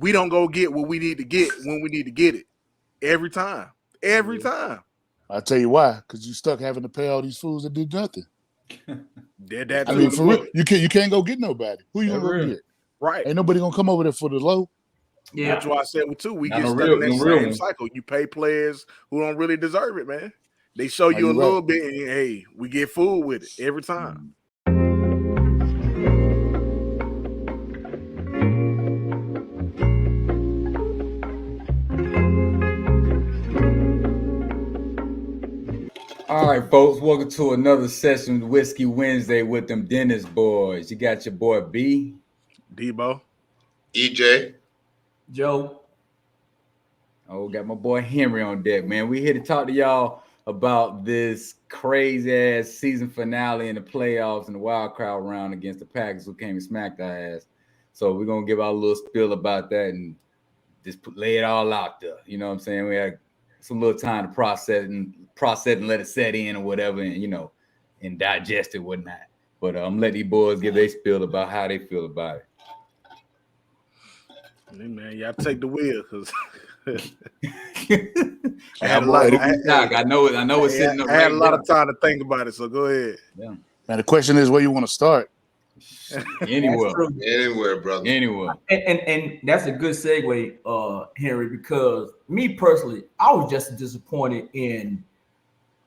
we don't go get what we need to get when we need to get it every time. Every time. I'll tell you why, because you stuck having to pay all these fools that did nothing. I mean, for real, you can't go get nobody. Who you gonna go get? Right. Ain't nobody gonna come over there for the low. Yeah, that's why I said too. We get stuck in that same cycle. You pay players who don't really deserve it, man. They show you a little bit, and hey, we get fooled with it every time. All right, folks, welcome to another session of Whiskey Wednesday with them Dennis boys. You got your boy B, Debo, EJ, Joe. Oh, got my boy Henry on deck, man. We here to talk to y'all about this crazy ass season finale in the playoffs and the wild card round against the Packers who came and smacked our ass. So we're gonna give our little spiel about that and just lay it all out there. You know what I'm saying? We had some little time to process and let it set in or whatever, and and digest it, whatnot. But I'm letting these boys give their spiel about how they feel about it. Hey, man, y'all take the wheel because I had a lot. I know it's sitting. I had a lot of time to think about it, so go ahead. Yeah. And the question is, where you want to start? Anywhere, brother. Anywhere. And that's a good segue, Henry, because me personally, I was just disappointed in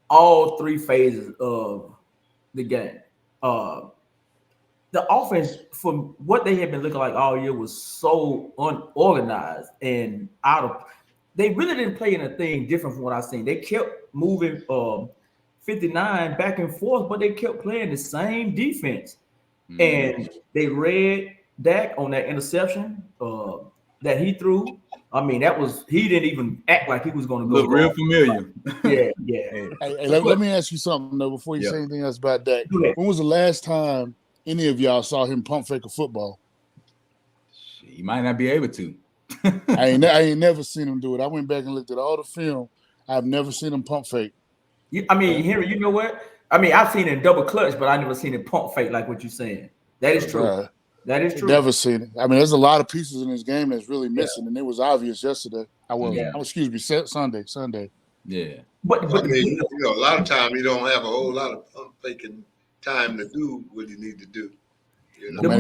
all three phases of the game. The offense, from what they had been looking like all year, was so unorganized and out of. They really didn't play anything different from what I've seen. They kept moving 59 back and forth, but they kept playing the same defense. And they read Dak on that interception that he threw. I mean, he didn't even act like he was going to go. Look real familiar. Yeah. Hey, let me ask you something though before you say anything else about Dak. When was the last time any of y'all saw him pump fake a football? He might not be able to. I ain't never seen him do it. I went back and looked at all the film. I've never seen him pump fake. I mean, Henry, you know what? I mean, I've seen it double clutch, but I never seen it pump fake like what you're saying. That is true. That is true. Never seen it. I mean, there's a lot of pieces in this game that's really missing, and it was obvious yesterday. Sunday. Yeah. But I mean, a lot of time you don't have a whole lot of pump faking time to do what you need to do. Man,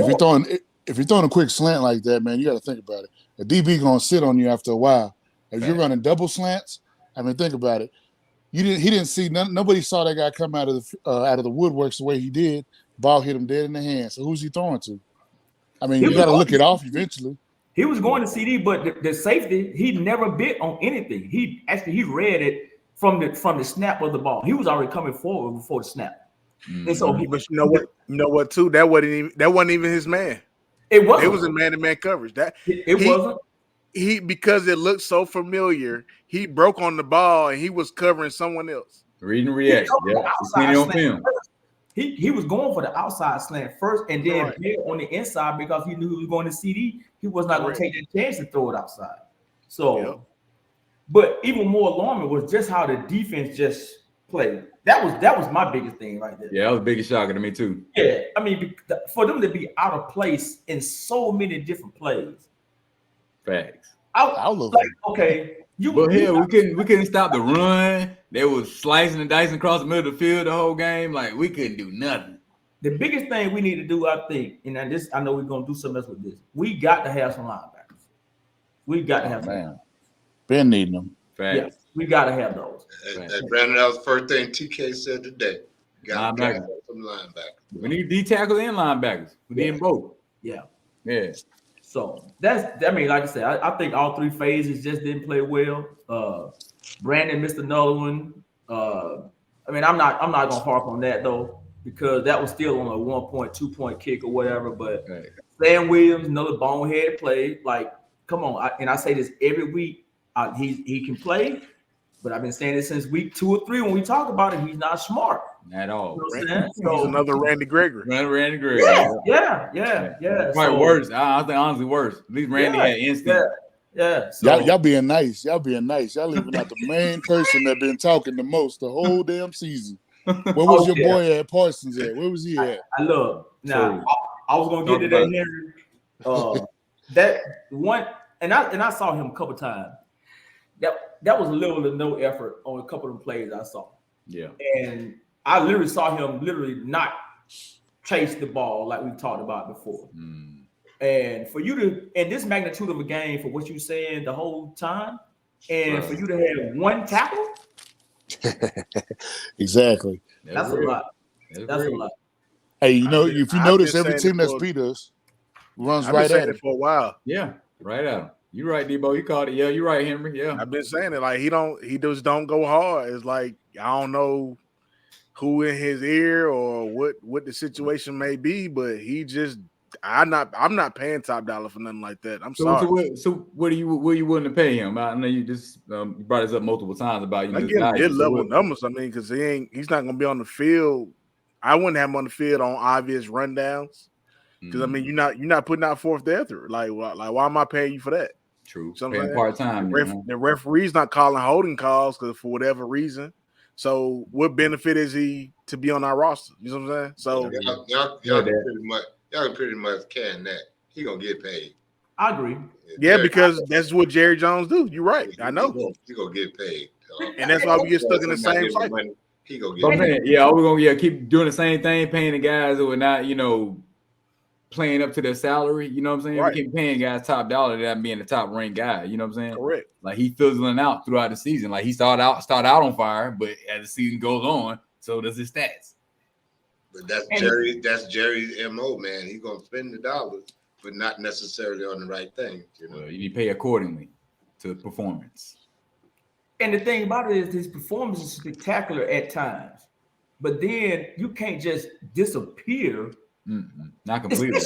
if you're throwing a quick slant like that, man, you got to think about it. The DB gonna sit on you after a while. If you're running double slants, I mean, think about it. He didn't see nobody saw that guy come out of the woodworks the way he did. Ball hit him dead in the hand. So who's he throwing to? I mean, you got to look it off eventually. He was going to CD, but the safety, he never bit on anything. He read it from the snap of the ball. He was already coming forward before the snap. And so but you know what too? That wasn't even his man. It wasn't. It was a man-to-man coverage. It wasn't. He because it looked so familiar, he broke on the ball and he was covering someone else. Read and react. He was going for the outside slant first, and then on the inside because he knew he was going to CD. He was not going to take that chance to throw it outside. So, but even more alarming was just how the defense just played. That was my biggest thing right there. Yeah, that was the biggest shocker to me too. Yeah, I mean, for them to be out of place in so many different plays. Facts. I'll look like, okay. But here we couldn't stop the run. They was slicing and dicing across the middle of the field the whole game. Like we couldn't do nothing. The biggest thing we need to do, I think, and I know we're gonna do something else with this. We got to have some linebackers. We got to have some. Been needing them. Facts. Yeah, we got to have those. And Brandon, that was the first thing TK said today. Got to have some linebackers. We need D tackles and linebackers. We need them both. Yeah. So like I said, I think all three phases just didn't play well. Brandon missed another one. I mean, I'm not gonna harp on that though, because that was still on a 1-point, 2-point kick or whatever. But Sam Williams, another bonehead play. Like, come on, I say this every week. He can play, but I've been saying this since week 2 or 3 when we talk about it. He's not smart at all. You know he's another Randy Gregory. Randy Gregory. Yeah. Probably worse. I think honestly worse. At least Randy had instinct. Yeah. So, y'all being nice. Y'all leaving out the main person that been talking the most the whole damn season. Where was your boy at Parsons at? Where was he at? I love. Now I was gonna get to that, Henry. That one, and I saw him a couple times. That was a little of no effort on a couple of the plays I saw. Yeah. And I literally saw him not chase the ball like we talked about before. And for you to, in this magnitude of a game, for what you're saying the whole time, and for you to have one tackle, exactly. That's a lot. That's a lot. Hey, if you notice, every team that's beat us runs right at it for a while. Yeah, right at him. You're right, Debo. You called it. Yeah, you're right, Henry. Yeah, I've been saying it. Like he just don't go hard. It's like I don't know who in his ear or what the situation may be, but he just I'm not paying top dollar for nothing like that. I'm sorry. So what are you willing to pay him? I know you just you brought this up multiple times about I get him mid-level numbers. I mean, because he's not gonna be on the field. I wouldn't have him on the field on obvious rundowns. Because I mean, you're not putting out fourth effort. Like why am I paying you for that? True. So paying part time. The referee's not calling holding calls because for whatever reason. So what benefit is he to be on our roster? You know what I'm saying? So y'all pretty much can that. He gonna get paid. I agree. Yeah, because that's what Jerry Jones do. You're right. I know. He gonna get paid. And that's why we get stuck in the same cycle. He gonna get paid. Yeah, we're gonna keep doing the same thing, paying the guys who are not, playing up to their salary. You know what I'm saying? Right. We keep paying guys top dollar to being the top ranked guy. You know what I'm saying? Correct. Like he fizzling out throughout the season. Like he start out on fire, but as the season goes on, so does his stats. But that's Jerry's MO, man. He's gonna spend the dollars, but not necessarily on the right thing. Well, you need to pay accordingly to performance. And the thing about it is his performance is spectacular at times, but then you can't just disappear. Not completely.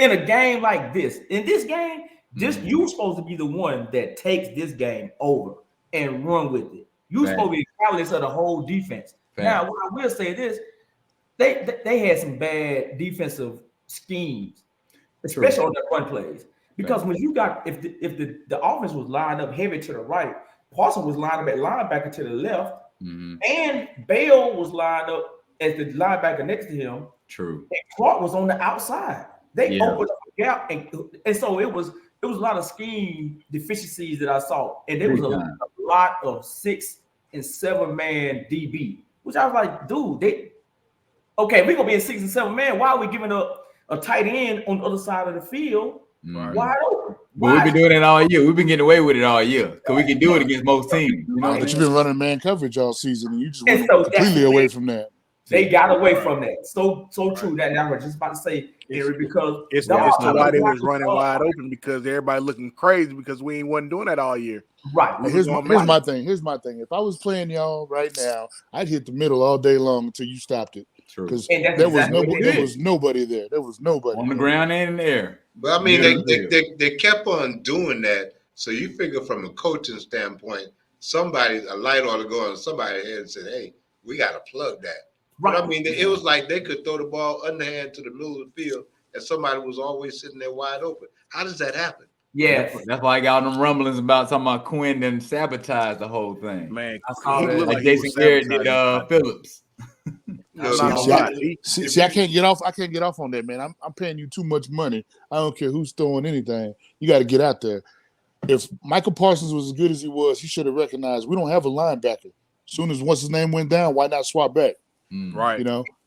In a game like this. In this game, you're supposed to be the one that takes this game over and run with it. You're supposed to be the catalyst of the whole defense. Now, what I will say is they had some bad defensive schemes, especially on the run plays. Because when you got if the offense was lined up heavy to the right, Parsons was lined up at linebacker to the left, and Bale was lined up as the linebacker next to him. True. And Clark was on the outside. They opened up a gap, and so it was a lot of scheme deficiencies that I saw, and there was a lot of 6 and 7 man DB, which I was like, dude, we're gonna be in 6 and 7 man. Why are we giving up a tight end on the other side of the field wide open? But we've been doing it all year. We've been getting away with it all year because we can do it against most teams. But you've been running man coverage all season, and you just went completely away from that. They got away from that. So true. That I was just about to say, Henry, because it's why they was running wide open because everybody looking crazy because we wasn't doing that all year. Right. Here's my thing. If I was playing y'all right now, I'd hit the middle all day long until you stopped it. True. Because there was nobody there. There was nobody on the ground and in the air. But I mean, they kept on doing that. So you figure from a coaching standpoint, a light ought to go on somebody's head and say, "Hey, we got to plug that." Right. But I mean, it was like they could throw the ball underhand to the middle of the field, and somebody was always sitting there wide open. How does that happen? Yeah, that's why I got them rumblings about talking about Quinn and sabotage the whole thing. Man, I saw that like Jason Garrett did Phillips. See, I can't get off. I can't get off on that, man. I'm paying you too much money. I don't care who's throwing anything. You got to get out there. If Michael Parsons was as good as he was, he should have recognized we don't have a linebacker. As soon as what's his name went down, why not swap back? Right.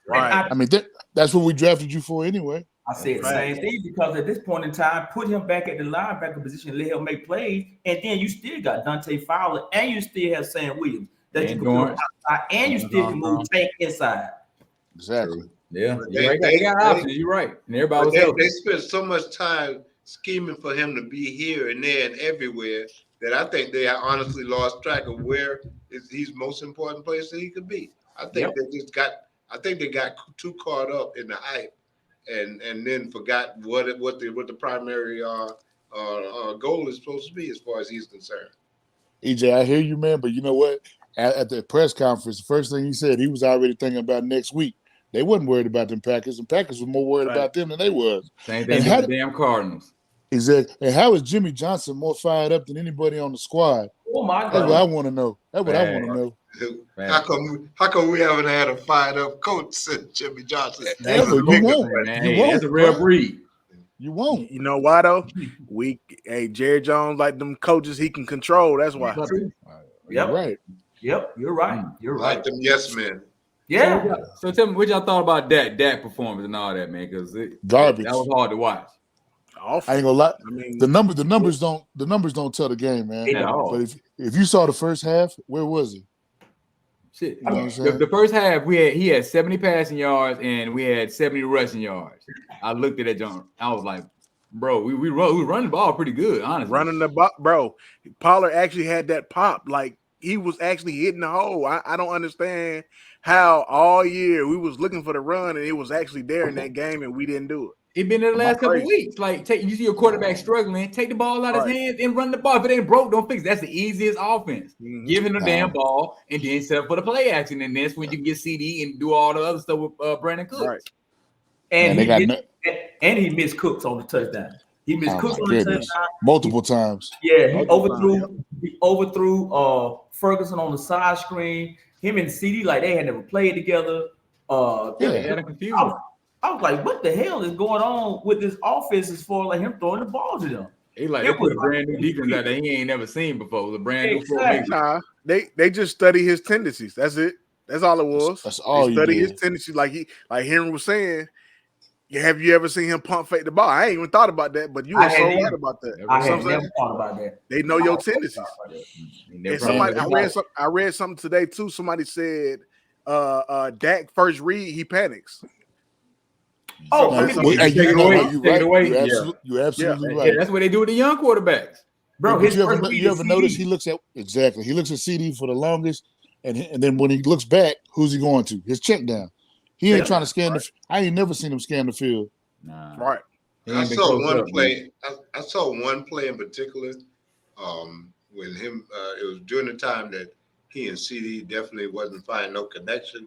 Right. I mean, that's what we drafted you for anyway. I said the same thing because at this point in time, put him back at the linebacker position, let him make plays, and then you still got Dante Fowler, and you still have Sam Williams that you can put outside, and you still can move Tank inside. Exactly. Yeah, they got options. You're right. And everybody was healthy. They spent so much time scheming for him to be here and there and everywhere that I think they honestly lost track of where is his most important place that he could be. I think they got too caught up in the hype and then forgot what the primary goal is supposed to be as far as he's concerned. EJ, I hear you, man, but you know what? At the press conference, the first thing he said, he was already thinking about next week. They wasn't worried about them Packers, and Packers were more worried about them than they was. Same thing with the damn Cardinals. Exactly. And how is Jimmy Johnson more fired up than anybody on the squad? Oh my God. That's what I want to know. That's what I want to know. How come we haven't had a fired up coach since Jimmy Johnson? You won't. That's a rare breed. You won't. You know why though? Jerry Jones like them coaches he can control. That's why. You're right. Yep, you're right. You're right. Like them yes men. Yeah. So tell me what y'all thought about Dak performance and all that, man, because Garbage. that was hard to watch. I ain't gonna lie. I mean, the numbers don't tell the game, man. At all. But if you saw the first half, where was he? Shit. You know what I'm saying? The first half, he had 70 passing yards and we had 70 rushing yards. I looked at that John. I was like, bro, we running the ball pretty good, honestly. Running the ball, bro. Pollard actually had that pop. Like he was actually hitting the hole. I don't understand how all year we was looking for the run and it was actually there in that game and we didn't do it. It been in the last couple of weeks. Like, you see your quarterback struggling, take the ball out of his hands and run the ball. If it ain't broke, don't fix it. That's the easiest offense. Give him the damn ball and then set up for the play action. And that's when you can get CD and do all the other stuff with Brandon Cooks. Right. And he missed Cooks on the touchdown. He missed Cooks on the touchdown multiple times. Yeah, he overthrew Ferguson on the side screen. Him and CD, like they had never played together. They had a confusion. I was like, what the hell is going on with this offense as far like him throwing the ball to them? They put a brand new defense out there he ain't never seen before. It was a brand new formation. Nah, they just study his tendencies. That's it. That's all it was. That's all they study his tendencies. Like Henry was saying. Have you ever seen him pump fake the ball? I ain't even thought about that, but you were so right about that. I had never thought about that. They know your tendencies. And somebody, I read something today too. Somebody said, Dak first read, he panics. Oh, you're absolutely right. Yeah, that's what they do with the young quarterbacks, bro. You ever notice he looks at He looks at CD for the longest, and then when he looks back, who's he going to? His check down. He ain't trying to scan the. I ain't never seen him scan the field. Nah. Right. I saw one play. I saw one play in particular. When him, it was during the time that he and CD definitely wasn't finding no connection,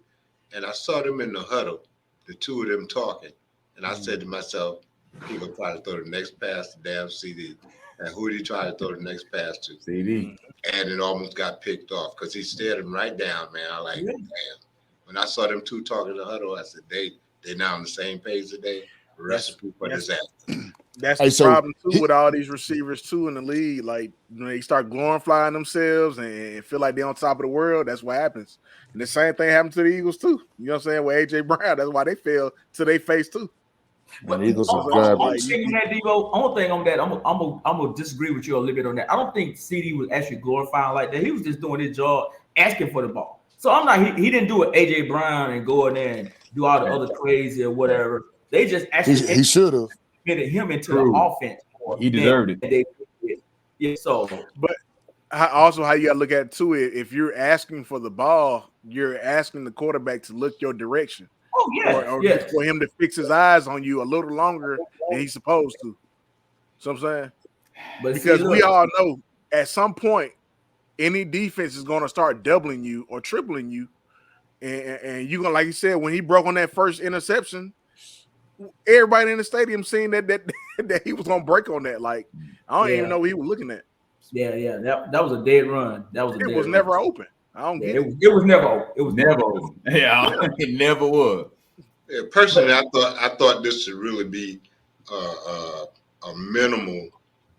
and I saw them in the huddle, the two of them talking, and I said to myself, he gonna try to throw the next pass to damn CD, and who did he try to throw the next pass to? CD. And it almost got picked off because he stared him right down, man. I like, damn. When I saw them two talking in the huddle, I said, they now on the same page today. Recipe for disaster. That's the problem too with all these receivers too in the league. Like when they start glorifying themselves and feel like they're on top of the world, that's what happens. And the same thing happened to the Eagles too. You know what I'm saying? With AJ Brown, that's why they fell to their face too. But the Eagles are garbage. Only thing on that, I'm gonna disagree with you a little bit on that. I don't think CD was actually glorifying like that. He was just doing his job, asking for the ball. So I'm not. He didn't do it. AJ Brown and go in there and do all the other crazy or whatever. They just actually he should have fitted him into the offense. He deserved it. Yeah. So, but also how you got to look at it too. If you're asking for the ball, you're asking the quarterback to look your direction. Oh yeah, or for him to fix his eyes on you a little longer than he's supposed to. So I'm saying, but because we all know at some point any defense is going to start doubling you or tripling you, and you're gonna, like you said, when he broke on that first interception, everybody in the stadium seen that he was gonna break on that. Like I don't even know what he was looking at. Yeah. That was a dead run. It was never open. I don't get it. It was never open. It was never open. Yeah, it never was. Yeah, personally, I thought this should really be a minimal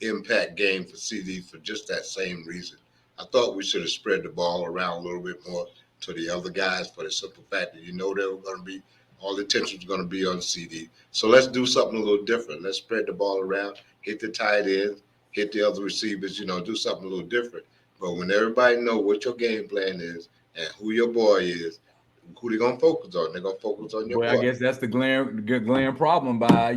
impact game for CD for just that same reason. I thought we should have spread the ball around a little bit more to the other guys for the simple fact that they were going to be all the attention is going to be on CD. So let's do something a little different. Let's spread the ball around, hit the tight ends, hit the other receivers. Do something a little different. But when everybody know what your game plan is and who your boy is, who they gonna focus on? They're gonna focus on your boy. I guess that's the glaring problem by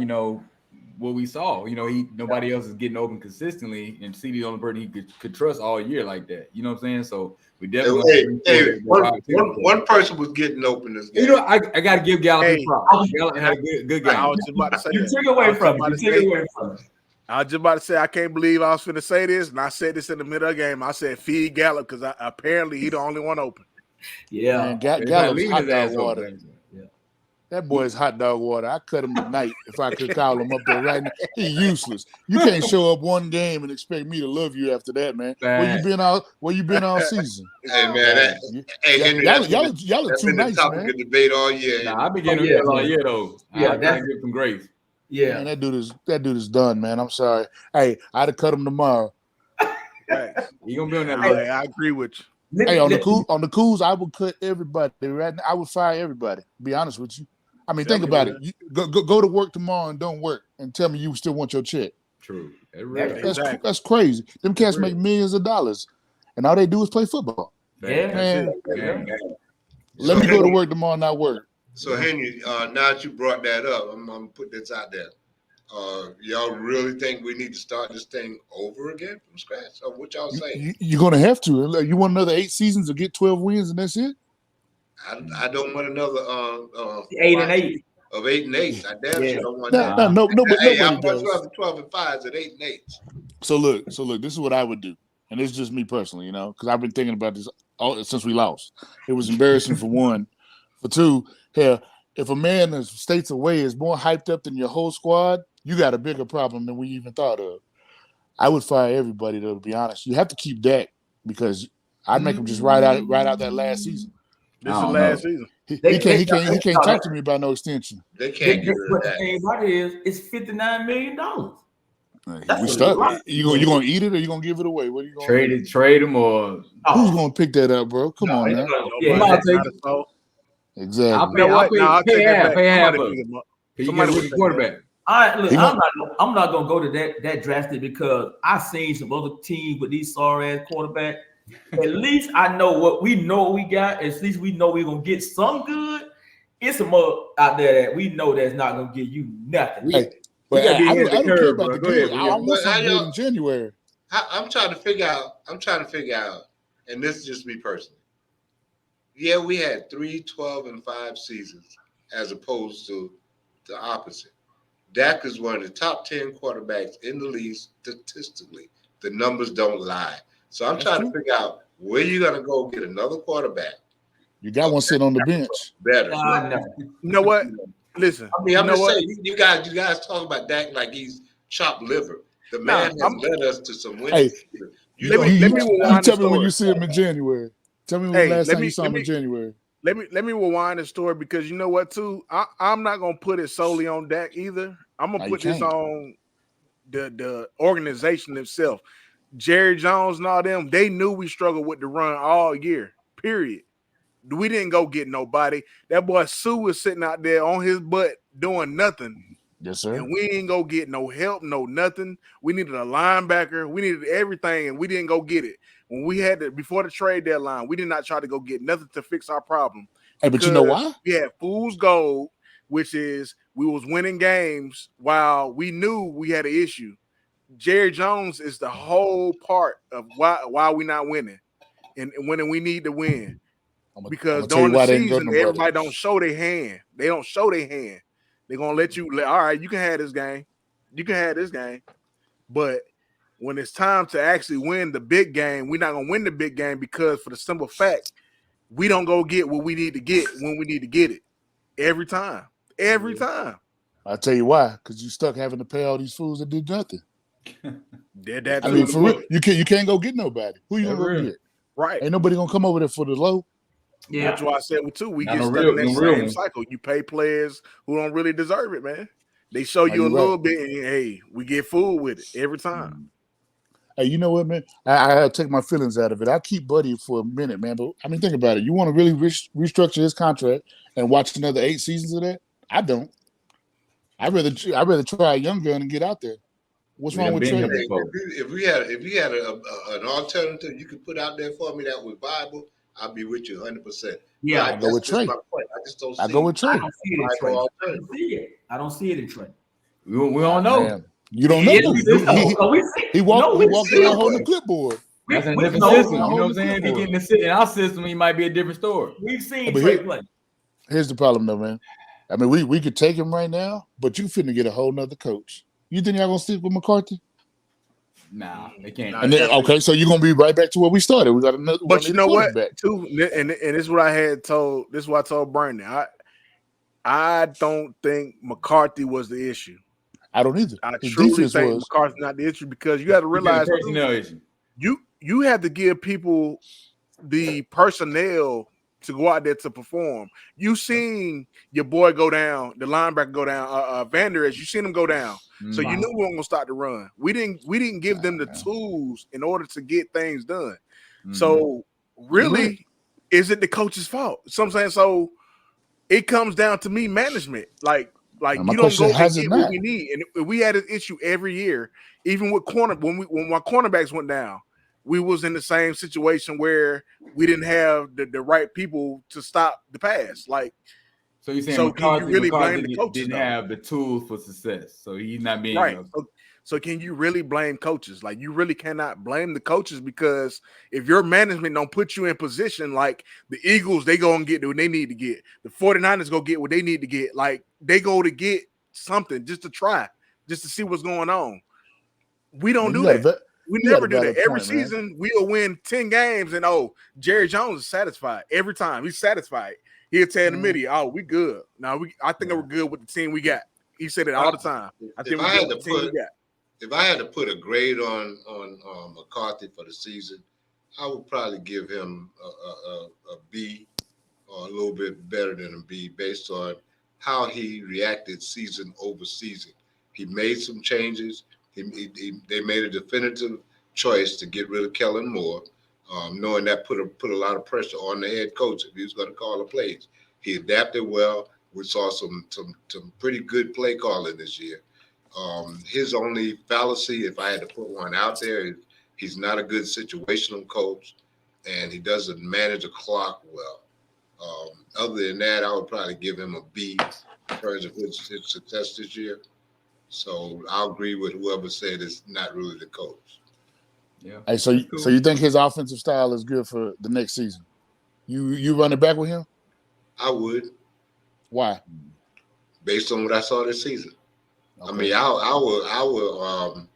what we saw. Nobody else is getting open consistently, and CD the only person he could trust all year like that. You know what I'm saying? So we definitely. One person was getting open this game. I got to give Gallup props. Gallup had a good game. I was just about to say that. Take away from it. I was just about to say, I can't believe I was finna say this, and I said this in the middle of the game. I said, feed Gallup, because apparently he the only one open. Yeah. Man, Gallup's hot dog water. Yeah. That boy's hot dog water. I cut him tonight if I could call him up there right now. He's useless. You can't show up one game and expect me to love you after that, man. Where you been all season? Hey, man. Henry, y'all are too nice, topic man. of debate all year. Nah, I've been getting all year, though. Yeah, I gotta give some grace. Yeah. Man, that dude is done, man. I'm sorry. Hey, I'd have cut him tomorrow. Facts. You gonna be on that list. I agree with you. Hey, on the cools, I would cut everybody. Right now, I would fire everybody. Be honest with you. I mean, think about it. You, go to work tomorrow and don't work, and tell me you still want your check. True. That's Exactly. That's crazy. Them cats make millions of dollars, and all they do is play football. Yeah. Man, Yeah. let me go to work tomorrow and not work. So Henry, now that you brought that up, I'm gonna put this out there. Y'all really think we need to start this thing over again from scratch? Or what y'all saying? You're gonna have to. You want another 8 seasons to get 12 wins, and that's it. I don't want another 8-8 of 8 and 8. I damn sure don't want that. No, nobody I'm much does. rather 12 and 5s than 8 and 8. So look, this is what I would do, and it's just me personally, because I've been thinking about this since we lost. It was embarrassing for one. For two, hell, if a man that's states away is more hyped up than your whole squad, you got a bigger problem than we even thought of. I would fire everybody, though, to be honest. You have to keep Dak because I'd make him just ride out that last season. This is last season. He can't talk to me about no extension. They can't get rid of But the that. thing about it is, it's $59 million. We stuck. You gonna eat it or you gonna give it away? What are you gonna trade him or who's gonna pick that up, bro? Come on now. Exactly. I'll pay half of it. Somebody with a quarterback. I'm not gonna go to that drastic because I've seen some other teams with these sorry ass quarterbacks. At least I know what we got. At least we know we're gonna get some good. It's some more out there that we know that's not gonna give you nothing. But I don't care about the good. I want something good in January. I'm trying to figure out, and this is just me personally. Yeah, we had 3 12 and 5 seasons as opposed to the opposite. Dak is one of the top 10 quarterbacks in the league statistically. The numbers don't lie. So I'm trying to figure out where you're going to go get another quarterback. You got one sitting on the bench. Better. You know what? Listen. I mean, I'm just saying, you guys talk about Dak like he's chopped liver. The man has led us to some wins. Hey, let me rewind tell me when you see him in January. Tell me when last time you saw him in January. Let me rewind the story because you know what too? I'm not gonna put it solely on Dak either. I'm gonna put this on the organization itself. Jerry Jones and all them, they knew we struggled with the run all year. Period. We didn't go get nobody. That boy Sue was sitting out there on his butt doing nothing. Yes, sir. And we ain't go get no help, no nothing. We needed a linebacker. We needed everything, and we didn't go get it. When we had before the trade deadline, we did not try to go get nothing to fix our problem. Hey, but you know why? We had fool's gold, which is we was winning games while we knew we had an issue. Jerry Jones is the whole part of why we not winning, and when we need to win. Because during the season, everybody don't show their hand. They don't show their hand. They're gonna let you. All right, you can have this game. You can have this game, but when it's time to actually win the big game, we're not gonna win the big game because for the simple fact we don't go get what we need to get when we need to get it every time. Every time. I'll tell you why. Because you stuck having to pay all these fools that did nothing. I mean, for real, you can't go get nobody. Who you gonna go get? Right. Ain't nobody gonna come over there for the low. Yeah, that's why I said too. We get stuck in that same cycle. You pay players who don't really deserve it, man. They show you a little bit, and hey, we get fooled with it every time. Hey, you know what, man? I take my feelings out of it. I'll keep Buddy for a minute, man. But I mean, think about it. You want to really restructure his contract and watch another 8 seasons of that? I don't. I'd rather try a young gun and get out there. What's wrong with trading? If we had an alternative you could put out there for me that was viable, I'll be with you 100%. Yeah, I go with Trey. I just don't see I go with Trey. I don't see it in Trey. We don't know. Man. You don't know. He walked around holding the clipboard. That's a different system. You know what I'm saying? If he get in our system, he might be a different story. We've seen Trey play. Here's the problem, though, man. I mean, we could take him right now, but you finna get a whole nother coach. You think y'all gonna stick with McCarthy? Nah, they can't. And then, okay, so you're gonna be right back to where we started. We got another. But you know what? Too, and this is what I had told. This is what I told Brandon. I don't think McCarthy was the issue. I don't either. I truly think McCarthy's not the issue because you got to realize personnel issue. You have to give people the personnel to go out there to perform. You seen your boy go down, the linebacker go down, Vander Esch, you seen him go down. So you knew we weren't gonna start the run. We didn't give them the tools in order to get things done. So really, is it the coach's fault? So I'm saying, so it comes down to me management. Like you don't go and get what we need. And we had an issue every year, even with when my cornerbacks went down. We was in the same situation where we didn't have the right people to stop the pass. Like, so you're saying can you really blame the coaches? Didn't have the tools for success, so he's not being right. So can you really blame coaches? Like, you really cannot blame the coaches, because if your management don't put you in position, like the Eagles, they go and get what they need to get. The 49ers go get what they need to get. Like, they go to get something just to try, just to see what's going on. We don't do that. We never do that. Every season, we'll win 10 games, and Jerry Jones is satisfied every time. He's satisfied. He'll tell the media, "Oh, we good. Now I think we're good with the team we got." He said it all the time. I think we're good with the team we got. If I had to put a grade on McCarthy for the season, I would probably give him a B, or a little bit better than a B, based on how he reacted season over season. He made some changes. They made a definitive choice to get rid of Kellen Moore, knowing that put a lot of pressure on the head coach if he was going to call the plays. He adapted well. We saw some pretty good play calling this year. His only fallacy, if I had to put one out there, is he's not a good situational coach, and he doesn't manage a clock well. Other than that, I would probably give him a B in terms of his success this year. So I'll agree with whoever said it's not really the coach. Yeah. Hey, so you think his offensive style is good for the next season? You run it back with him? I would. Why? Based on what I saw this season. Okay. I mean, our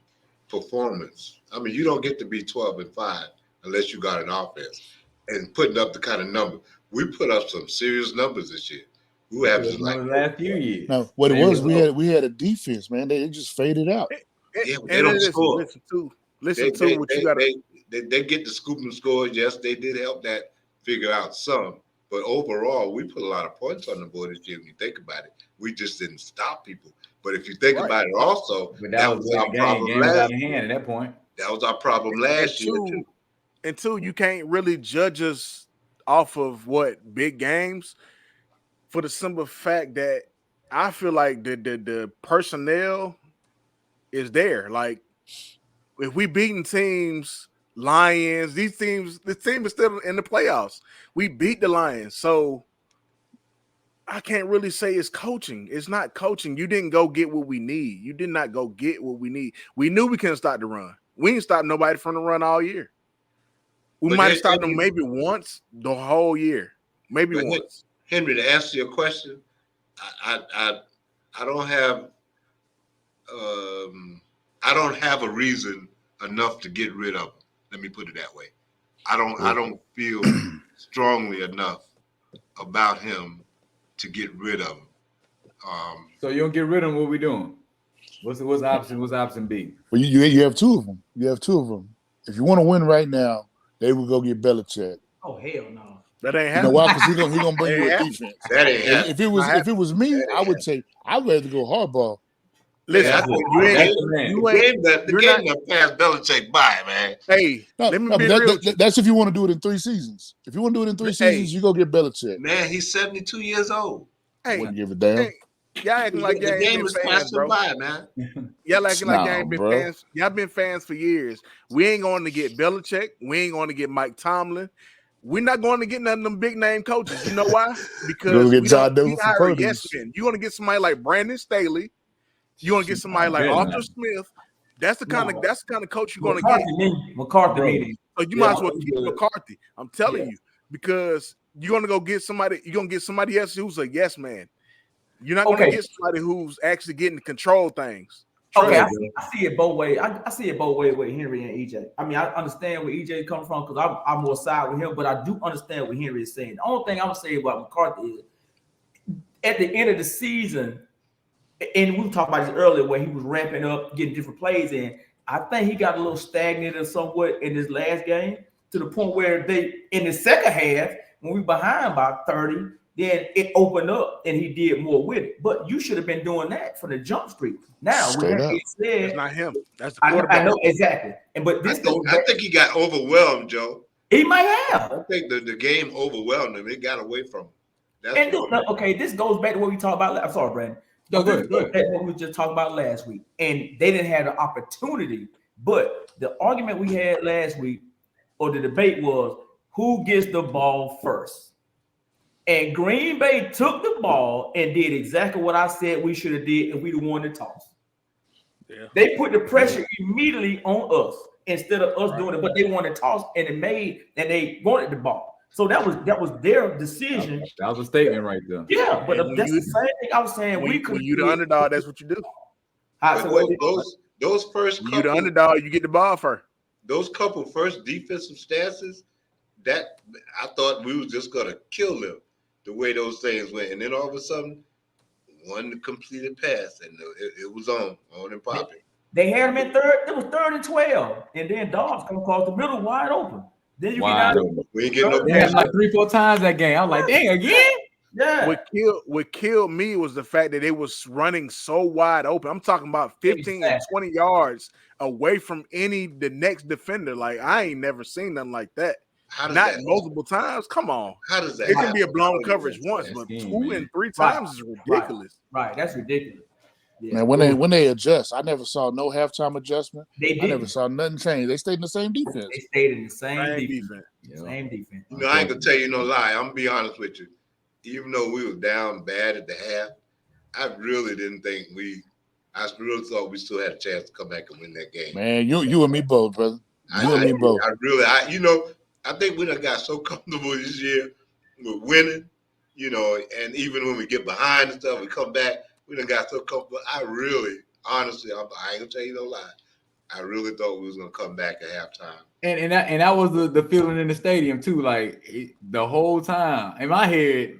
performance. I mean, you don't get to be 12-5 unless you got an offense and putting up the kind of number. We put up some serious numbers this year. Who have just like last few years? No, what it was, we had a defense, man. They just faded out. Yeah, they don't score. Listen to what you got. They get the scoop and scores. Yes, they did help that figure out some. But overall, we put a lot of points on the board this year. When you think about it, we just didn't stop people. But if you think about it, also that was our problem last year. At that point, that was our problem last year too. And two, you can't really judge us off of what big games, for the simple fact that I feel like the personnel is there. Like, if we beating teams, Lions, the team is still in the playoffs. We beat the Lions, so I can't really say it's coaching. It's not coaching. You didn't go get what we need. You did not go get what we need. We knew we couldn't stop the run. We didn't stop nobody from the run all year. We might have stopped them maybe once the whole year, maybe once. Henry, to answer your question, I don't have a reason enough to get rid of him. Let me put it that way. I don't feel strongly enough about him to get rid of him. So you don't get rid of him, what we doing? What's option B? Well, you have two of them. You have two of them. If you want to win right now, they would go get Belichick. Oh, hell no. That ain't happening. You know why? Because he gonna bring you a defense. That ain't happening. If it was me, I would say I'd rather go hardball. Listen, you ain't gonna pass Belichick by, man. Hey, let me be real. That's if you want to do it in 3 seasons. If you want to do it in 3 seasons, you go get Belichick. Man, he's 72 years old. Hey, wouldn't give a damn. Hey, y'all acting like y'all ain't been fans, bro. By, man. Y'all acting like y'all ain't been fans. Y'all been fans for years. We ain't going to get Belichick. We ain't going to get Mike Tomlin. We're not going to get none of them big name coaches. You know why? Because we hire yes men. You're going to get somebody like Brandon Staley. You're going to get somebody like Arthur Smith. That's the kind of coach you're going to get. McCarthy. So you might as well keep McCarthy. I'm telling you, because you're going to go get somebody. You're going to get somebody else who's a yes man. You're not going to get somebody who's actually getting to control things. Okay, I see it both ways. I see it both ways with Henry and EJ. I mean, I understand where EJ is coming from because I'm more side with him, but I do understand what Henry is saying. The only thing I'm going to say about McCarthy is at the end of the season, and we talked about this earlier where he was ramping up, getting different plays in, I think he got a little stagnant or somewhat in this last game to the point where in the second half, when we behind by 30, then it opened up and he did more with it. But you should have been doing that from the jump street. Now, with Straight that up. being said, That's not him. That's the I quarterback. know exactly. And but this goes I back. think he got overwhelmed, Joe. He might have. I think the game overwhelmed him. It got away from him. That's And okay, this goes back to what we talked about. I'm sorry, Brandon. No, This go goes ahead. back to what we just talked about last week, and they didn't have the opportunity. But the argument we had last week, or the debate, was who gets the ball first. And Green Bay took the ball and did exactly what I said we should have did if we won the toss. Yeah. They put the pressure immediately on us instead of us doing it, but they wanted to toss and they wanted the ball. So that was their decision. That was a statement right there. Yeah, but And that's the same thing I was saying. When Could you the underdog, that's what you do. those first When you the couple, underdog, you get the ball first. those couple first defensive stances, that I thought we was just gonna kill them the way those things went, and then all of a sudden, one completed pass and it was on and popping. They had him in third. It was 3rd and 12, and then Dobbs come across the middle wide open. Then you Wide get open. We ain't getting no They had pass. like 3-4 times that game. I was like, dang, again? yeah. What killed me was the fact that it was running so wide open. I'm talking about 15 and 20 yards away from the next defender. Like, I ain't never seen nothing like that. How does Not that multiple times. Come on. How does that It can be a happen? blown coverage once, but Scheme, 2 man. and 3 times is ridiculous. Right, that's ridiculous. Yeah. Man, when they adjust, I never saw no halftime adjustment. They I did. never saw nothing change. They stayed in the same defense. They stayed in the same Same defense. defense. Yeah. Same defense. You know, I ain't gonna tell you no lie. I'm gonna be honest with you. Even though we were down bad at the half, I really didn't think I really thought we still had a chance to come back and win that game. Man, you and me both, brother. You and me both. I think we done got so comfortable this year with winning, and even when we get behind and stuff, we come back, we done got so comfortable. I really, honestly, I ain't gonna tell you no lie. I really thought we was gonna come back at halftime. And that was the feeling in the stadium too. Like the whole time in my head,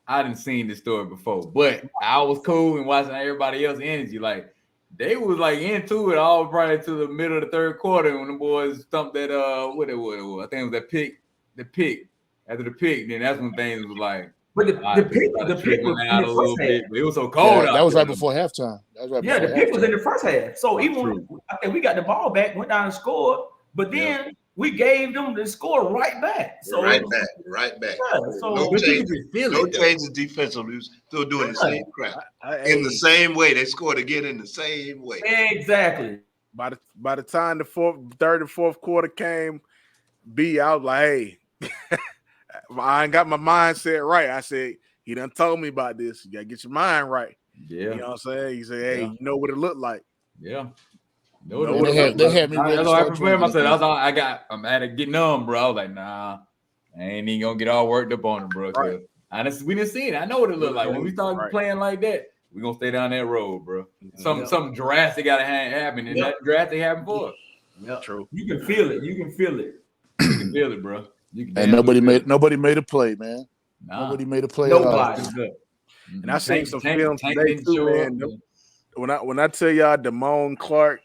I didn't seen this story before, but I was cool and watching everybody else's energy. Like they was like into it all probably to the middle of the third quarter when the boys stumped that what it was. I think it was that pick. The pick after the pick, then that's when things was like. But the pick was in the first half. It was so cold. Yeah, that was right before halftime. The pick was in the first half. So even I think we got the ball back, went down and scored, but then we gave them the score right back. So right back. Yeah, so No changes defensively. We was still doing the same crap. In the same way. They scored again in the same way. Exactly. By the time the third and fourth quarter came, I was like, hey, I ain't got my mindset right. I said, he done told me about this. You gotta get your mind right. Yeah. You know what I'm saying? He said, hey, you know what it looked like. Yeah. They had me. That's why I prepared myself. I'm at it getting numb, bro. I was like, nah, I ain't even gonna get all worked up on it, bro. Right. We didn't see it. I know what it looked like. When we started playing like that, we're gonna stay down that road, bro. Something drastic gotta happen, and that drastic happened for us. Yeah, true. You can feel it. You can feel it, bro. And nobody made a play, man. Nah. Nobody made a play. Nobody. And I seen some films today too, man. When I tell y'all Damone Clark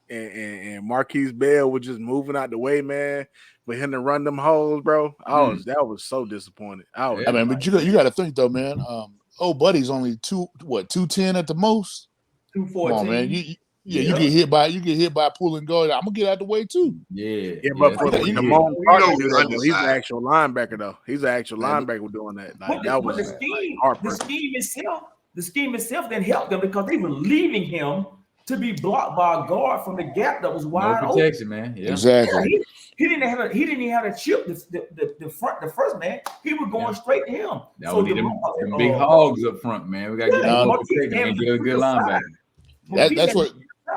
and Marquise Bell were just moving out the way, man, for him to run them holes, bro. That was so disappointed. But you got to think though, man. Old buddy's only 210 at the most. 214. Come on, man. You get hit by pull and go. I'm gonna get out the way too. Yeah. But for Damone Clark, he's an actual linebacker though. He's an actual linebacker doing that. The scheme itself didn't help them because they were leaving him to be blocked by a guard from the gap that was wide no protection, man. Yeah. Exactly. He didn't even have to chip the first man. He was going straight to him. That would be them big hogs up front, man. We gotta get and get a good linebacker.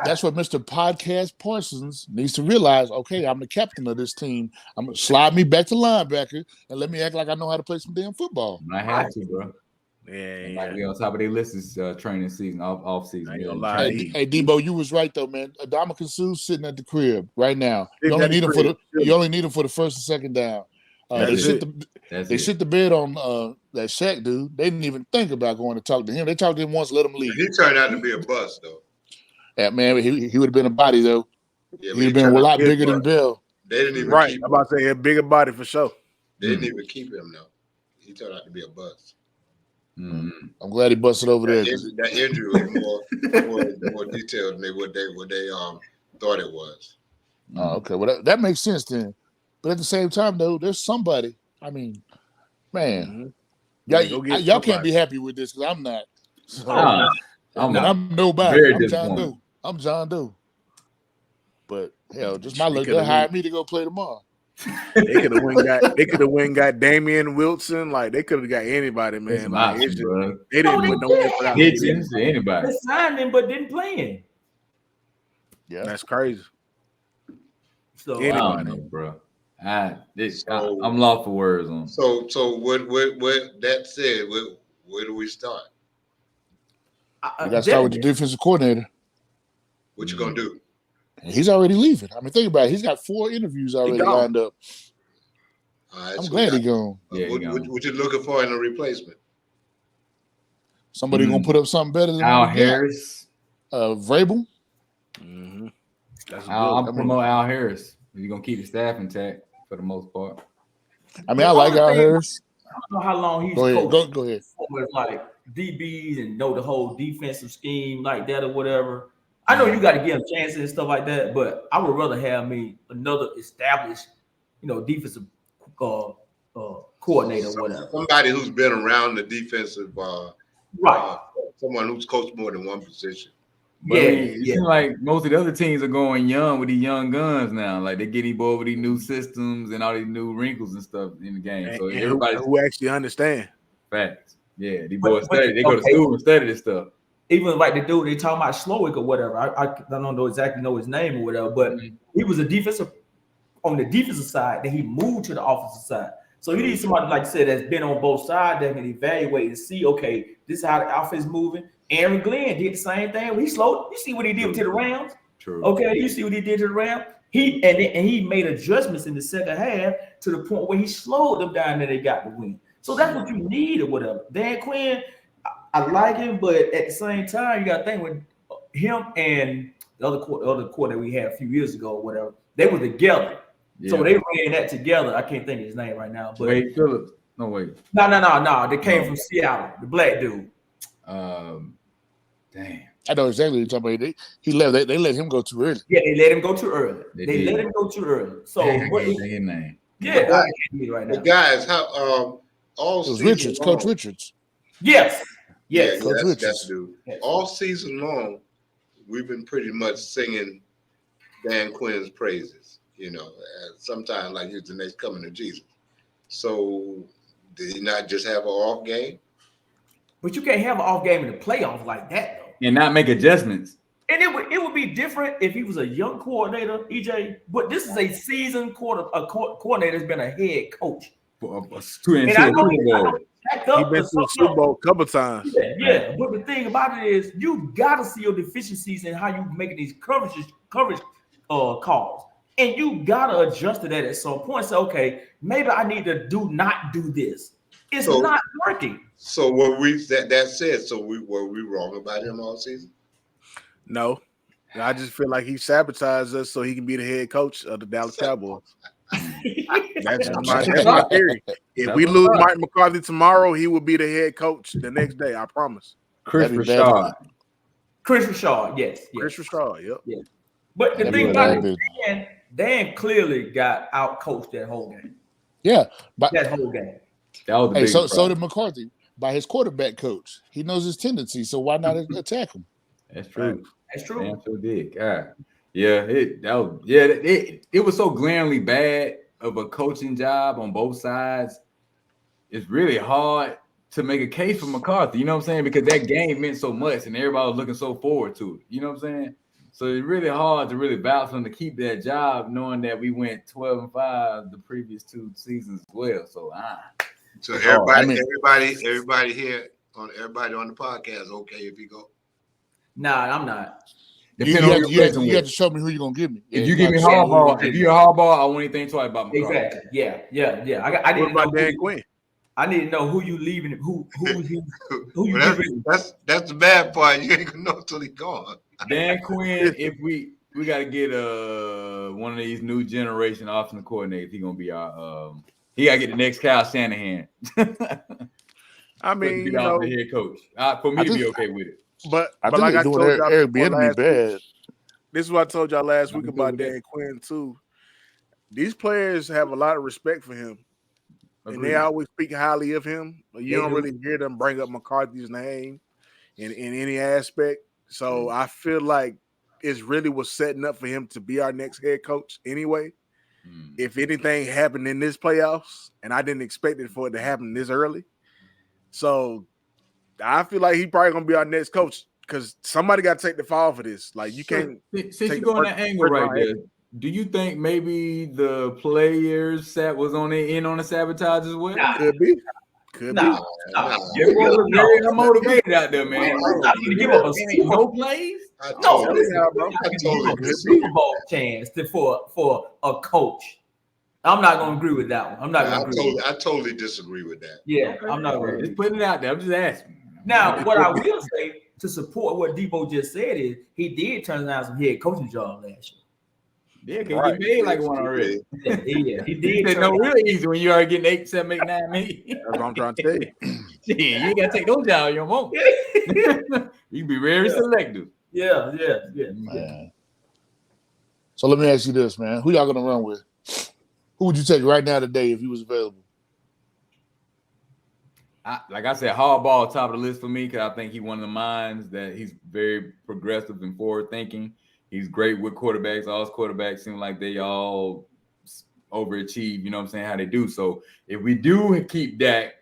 That's what Mr. Podcast Parsons needs to realize. Okay, I'm the captain of this team. I'm gonna slide me back to linebacker and let me act like I know how to play some damn football. I have to, bro. Yeah. Like we on top of their list is training season, off season. Hey, Debo, you was right though, man. Adama Sue's sitting at the crib right now. You only need him for the first and second down. They shit the bed on that Shaq dude. They didn't even think about going to talk to him. They talked to him once, let him leave. He turned out to be a bust though. Yeah, man, he would have been a body though. Yeah, he'd have been a lot bigger than Bill. They didn't even I'm about to say a bigger body for sure. They didn't even keep him though. He turned out to be a bust. Mm-hmm. I'm glad he busted over there. That injury was more detailed than what they thought it was. Oh, okay. Well, that makes sense then. But at the same time, though, there's somebody. I mean, man, y'all can't be happy with this because I'm not. So, I'm nobody. I'm John Doe. I'm John Doe. But hell, just my luck. They'll hire me to go play tomorrow. They could have went got Damian Wilson. Like they could have got anybody, man. Like, option, bro. They didn't put no effort out. Anybody. They signed him but didn't play him. Yeah, that's crazy. So anybody, I don't know, bro. I'm lost for words on. So what that said, where do we start? You got to start with the defensive coordinator. What you gonna do? And he's already leaving. I mean, think about it. He's got 4 interviews already lined up. Right, I'm glad he's gone. Yeah, what you looking for in a replacement? Somebody gonna put up something better than Al Harris, Vrabel. Mm-hmm. I'll promote Al Harris. You're gonna keep the staff intact for the most part. I mean, I like Al Harris. I don't know how long he's go ahead. Go ahead. With like DBs and know the whole defensive scheme like that or whatever. I know you got to give him chances and stuff like that, but I would rather have another established, defensive coordinator or whatever. Somebody who's been around the defensive, right? Someone who's coached more than one position. But it seems like most of the other teams are going young with these young guns now. Like they get over these new systems and all these new wrinkles and stuff in the game. So everybody who actually understand. Facts. Yeah, these boys study. They go to school and study this stuff. Even like the dude they talking about Slowick or whatever. I don't know his name or whatever, but he was on the defensive side. Then he moved to the offensive side. So you need somebody like I said that's been on both sides that can evaluate and see. Okay, this is how the offense is moving. Aaron Glenn did the same thing. He slowed. You see what he did to the Rams. True. Okay, you see what he did to the Rams. He made adjustments in the second half to the point where he slowed them down and they got the win. So that's what you need or whatever. Dan Quinn, I like him, but at the same time, you got to think with him and the other court that we had a few years ago or whatever, they were together. Yeah. So they ran that together. I can't think of his name right now. But Wade Phillips. No, wait. No. They came from Seattle, the black dude. Damn. I know exactly what you're talking about. He left. They let him go too early. Yeah, they let him go too early. They let him go too early. So what is his name? Yeah, I can't get it right now. But guys, how all it was Richards, Coach Richards. Yes. Yeah, Coach Richards. That's dude. Yes. All season long, we've been pretty much singing Dan Quinn's praises. Sometimes like he's the next coming of Jesus. So did he not just have an off game? But you can't have an off game in the playoffs like that, though. And not make adjustments. And it would be different if he was a young coordinator, EJ. But this is a seasoned coordinator that's been a head coach. He's been to the Super Bowl a couple times. Yeah. But the thing about it is, you got to see your deficiencies in how you making these coverage calls. And you got to adjust to that at some point. Say, okay, maybe I need to not do this. It's not working. So were we that said? So were we wrong about him all season? No, I just feel like he sabotaged us so he can be the head coach of the Dallas Cowboys. That's my theory. If we lose Mike McCarthy tomorrow, he will be the head coach the next day. I promise. Chris Rashad, yes. Chris Rashad, yep. Yeah. But the thing about it, Dan clearly got out coached that whole game. Yeah, but that whole game. That was so did McCarthy by his quarterback coach. He knows his tendencies, so why not attack him? That's true. That's true. Man, so did. God. Yeah, it was so glaringly bad of a coaching job on both sides. It's really hard to make a case for McCarthy. You know what I'm saying? Because that game meant so much, and everybody was looking so forward to it. You know what I'm saying? So it's really hard to really vouch for him to keep that job, knowing that we went 12-5 the previous 2 seasons as well. So everybody here everybody on the podcast okay if you go? Nah, I'm not. You have to show me who you're gonna give me. If you give me Harbaugh, if you're a Harbaugh, I won't anything twice about McCarthy. Exactly. Yeah. I didn't know Dan Quinn. I need to know who you leaving. Who you that's the bad part. You ain't gonna know till he's gone. Dan Quinn, if we got to get one of these new generation offensive coordinators, he's gonna be our He got to get the next Kyle Shanahan. I mean, be the head coach. For me to be okay with it. But I like think I doing told y'all Eric before Bieniemy last bad. week, this is what I told y'all last week I'm about good with Dan Quinn too. These players have a lot of respect for him. And they always speak highly of him. You don't really hear them bring up McCarthy's name in any aspect. So I feel like it's really was setting up for him to be our next head coach anyway. If anything happened in this playoffs, and I didn't expect it for it to happen this early. So I feel like he probably gonna be our next coach because somebody got to take the fall for this. Like you can't. Since you go on that angle right there, do you think maybe the players was on the sabotage as well? Could be. Everyone was very unmotivated out there, man. You give up a no plays. No, Super Bowl chance for a coach. I'm not gonna agree with that one. I'm not gonna agree. I totally disagree with that. Yeah, I'm not gonna just putting it out there. I'm just asking. Now, what I will say to support what Debo just said is he did turn down some head coaching job last year. Yeah, because he made like one already. Yeah, he did. It's no really easy when you are getting 8, 7, 8, 9 million. That's what I'm trying to tell you. Yeah, you ain't gotta take those jobs you won't. You be very selective. Yeah. Man. So let me ask you this, man. Who y'all gonna run with? Who would you take right now today if he was available? Like I said, Harbaugh top of the list for me because I think he's one of the minds that he's very progressive and forward thinking. He's great with quarterbacks. All his quarterbacks seem like they all overachieve, you know what I'm saying, how they do. So if we do keep Dak,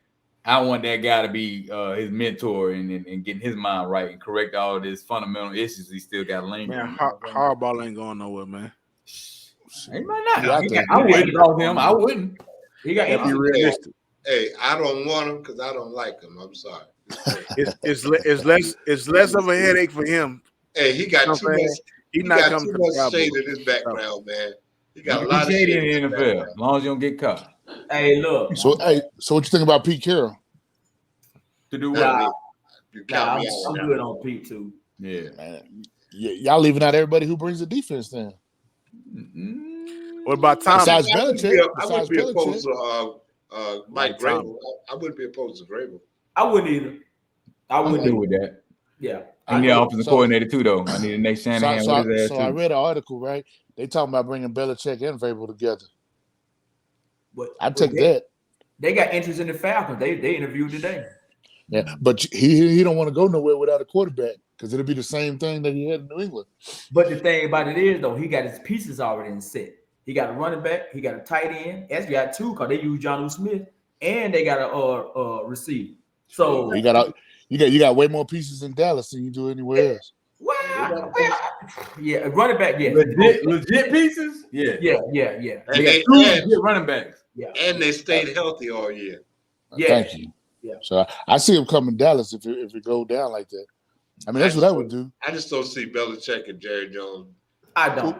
I want that guy to be his mentor and getting his mind right and correct all this fundamental issues he still got lingering. Man, Harbaugh ain't going nowhere, man. He might not. I wouldn't draw him. I wouldn't. He got to be realistic. Hey, I don't want him because I don't like him. I'm sorry. It's less of a headache for him. Hey, he got too much. He's He not got coming too to much the shade Cowboys. in his background, man. He got You a lot of shady shade in the NFL as long as you don't get caught. Hey, look. So what you think about Pete Carroll? To do what? I'm good on Pete too. Yeah, man. Y'all leaving out everybody who brings the defense then. What about Tom? Besides Belichick? I wouldn't be opposed to Mike Vrabel. I wouldn't be opposed to Vrabel. I wouldn't either. I wouldn't do with that. Yeah. I need an offensive coordinator too, though. I need a next Shanahan. So I read an article, right? They talking about bringing Belichick and Vrabel together. I'd take that. They got interest in the Falcons. They interviewed today. Yeah, but he don't want to go nowhere without a quarterback because it'll be the same thing that he had in New England. But the thing about it is, though, he got his pieces already in set. He got a running back. He got a tight end. Actually got two because they use Jonnu Smith, and they got a receiver. So you got way more pieces in Dallas than you do anywhere else. Well, yeah, running back, yeah, legit pieces, yeah. And they got two running backs, and they stayed healthy all year. Yeah, thank you. Yeah, so I see him coming Dallas if it go down like that. I mean, that's what I would do. I just don't see Belichick and Jerry Jones. I don't.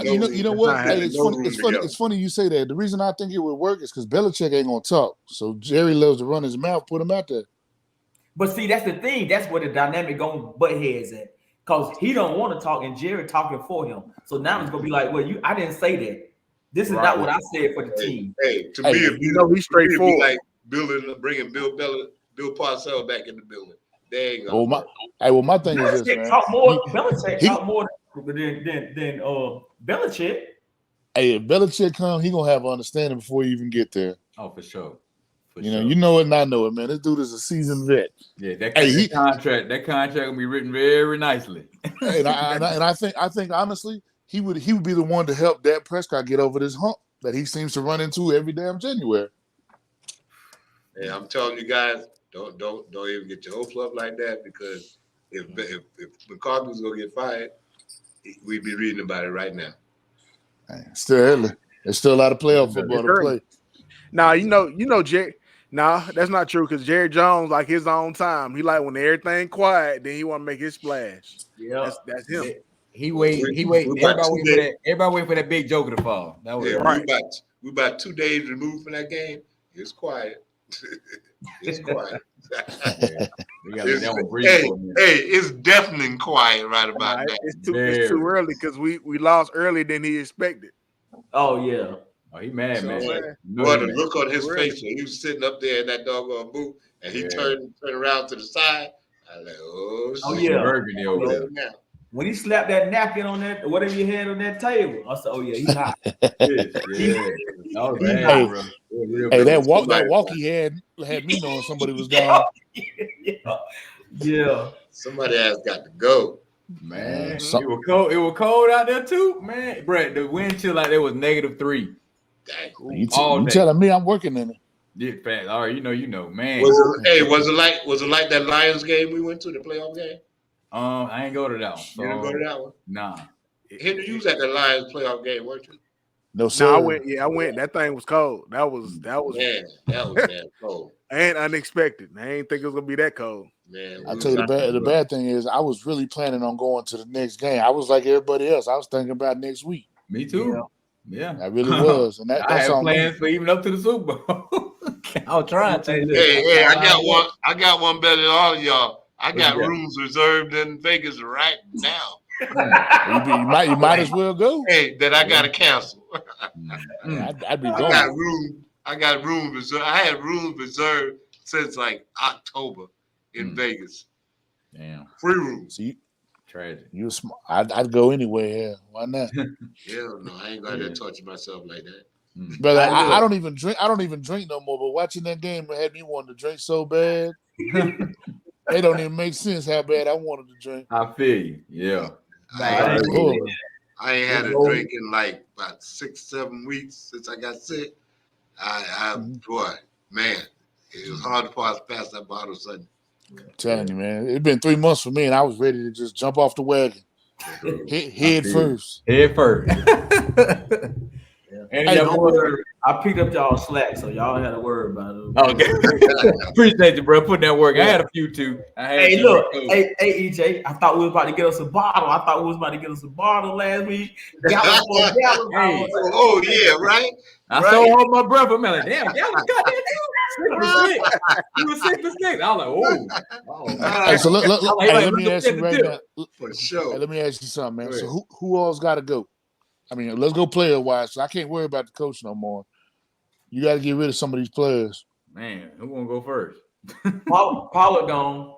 You know what? Hey, it's funny you say that. The reason I think it would work is because Belichick ain't gonna talk. So Jerry loves to run his mouth, put him out there. But see, that's the thing. That's where the dynamic gonna butt heads at. Because he don't want to talk and Jerry talking for him. So now it's gonna be like, well, I didn't say that. This is not what I said for the team. Hey, to me, he's straightforward. Like bringing Bill Parcells back in the building. They ain't gonna my thing is this, man. Belichick talk more than Belichick. Hey, if Belichick come, he gonna have understanding before you even get there. Oh, for sure. You know it and I know it, man. This dude is a seasoned vet. Yeah, that contract will be written very nicely. And I think honestly, he would be the one to help Dak Prescott get over this hump that he seems to run into every damn January. Hey, I'm telling you guys, don't even get your hopes up like that because if McCarthy was gonna get fired, we'd be reading about it right now. Still early. There's still a lot of playoff football to play. Now you know, Jerry. Nah, that's not true because Jerry Jones like his own time. He like when everything quiet, then he want to make his splash. Yeah, that's him. He wait. Everybody wait for that big joker to fall. That was right. We about 2 days removed from that game. It's quiet. It's quiet. It's deafening quiet right about now. It's too early because we lost earlier than he expected. Oh yeah. Oh, he mad, So, man. man. Boy, the look on his Really? face when he was sitting up there in that doggone booth, and he turned around to the side. I was like, oh, Oh, shit. yeah. Burgundy over there. Now. When he slapped that napkin on that, whatever you had on that table, I said, "Oh yeah, he's hot." Yeah. That was He bad, not- bro. Hey, that Somebody- walk he had me knowing somebody was gone. Yeah. Somebody has got to go. Man, Man, it was cold. It was cold out there too, man. Brett, the wind chill like there was -3. Dang. You All day. telling me I'm working in it? Yeah, fast. All right, you know, man. Was it like that Lions game we went to, the playoff game? I ain't go to that one. You didn't go to that one? Nah. Henry, you was at the Lions playoff game, weren't you? No, sir. No, I went. Yeah, I went. That thing was cold. That was Man, that was damn cold. and unexpected. I ain't think it was gonna be that cold. Man, I tell you the bad thing is I was really planning on going to the next game. I was like everybody else. I was thinking about next week. Me too. Yeah. I really was, and I that's had on me. plans for even up to the Super Bowl. I was trying to. Hey, I got one. I got one better than all of y'all. I got Yeah. rooms reserved in Vegas right now. You might as well go. Hey, that I got to cancel. I'd be I going. got room reserved. I had rooms reserved since like October in Vegas. Damn. Free rooms. See, Tragic. I'd go anyway. Yeah, why not? Hell no, I ain't got to touch myself like that. But I don't even drink. I don't even drink no more. But watching that game had me wanting to drink so bad. It don't even make sense how bad I wanted to drink. I feel you. Yeah. I ain't had a Go. drink in like about 6-7 weeks since I got sick. Boy, man, it was hard to pass past that bottle suddenly. I'm telling you, man, it's been 3 months for me, and I was ready to just jump off the wagon, head first. Head first. And Hey, Don't worry. I picked up y'all slack, so y'all ain't had to worry about it. Okay. Appreciate you, bro. Putting that work. I had a few too. Hey, look, hey, EJ. I thought we was about to get us a bottle. Last week. Gallon for a gallon. Hey. Oh yeah, right. I still hold my breath. I'm like, damn, you got that too. You was 6%. I was like, oh. Hey, so let me ask you right now. For sure. Hey, let me ask you something, man. So who all's got to go? I mean, let's go player wise. So I can't worry about the coach no more. You got to get rid of some of these players. Man, who gonna go first? Pollard gone.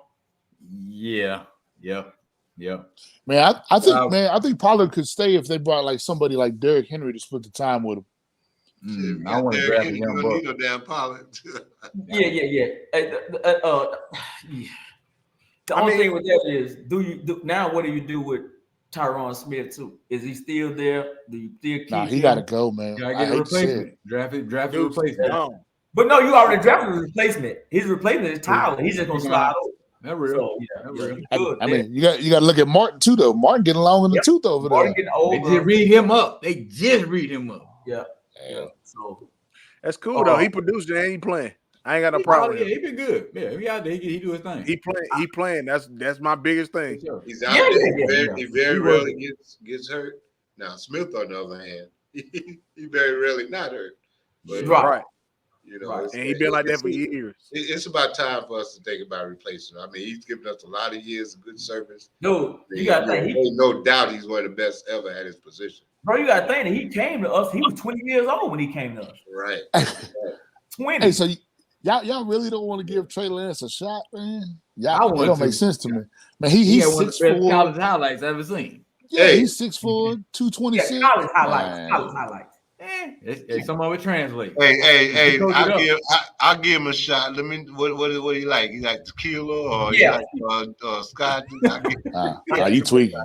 Yeah. Man, I think Pollard could stay if they brought like somebody like Derrick Henry to split the time with him. I want to grab a you young don't need buck. no damn Pollard. Yeah. The only thing with that is, what do you do with Tyron Smith too? Is he still there? Do you still keep him? He got to go, man. Gotta I get a hate to say replacement. it. Draft a replacement. But no, you already drafted his replacement. His replacement is Tyler. He's just gonna slide over. That real. So, real. I mean, you got to look at Martin too, though. Martin getting long in the tooth over Martin there. getting older. They just read him up. Yeah. So That's cool though. He produced it and he playing. I ain't got no problem. Yeah, he been good. Yeah, he out there. He do his thing. He playing. That's my biggest thing. He's out there. He very rarely gets hurt. Now Smith, on the other hand, he very rarely not hurt. But Right. You know, And he been like that for years. It's about time for us to think about replacing him. I mean, he's given us a lot of years of good service. Dude, you got to think. No doubt he's one of the best ever at his position. Bro, you got to think that he came to us. He was 20 years old when he came to us. Right. 20. Hey, so y'all really don't want to give Trey Lance a shot, man? It don't make sense to me. Man, he's one of the 6'4". best college highlights I've ever seen. Yeah, he's 6'4", 226. Yeah, college highlights. Some of it translates. Hey! I'll give him a shot. Let me. What do you like? You like tequila or scotch? You tweaking?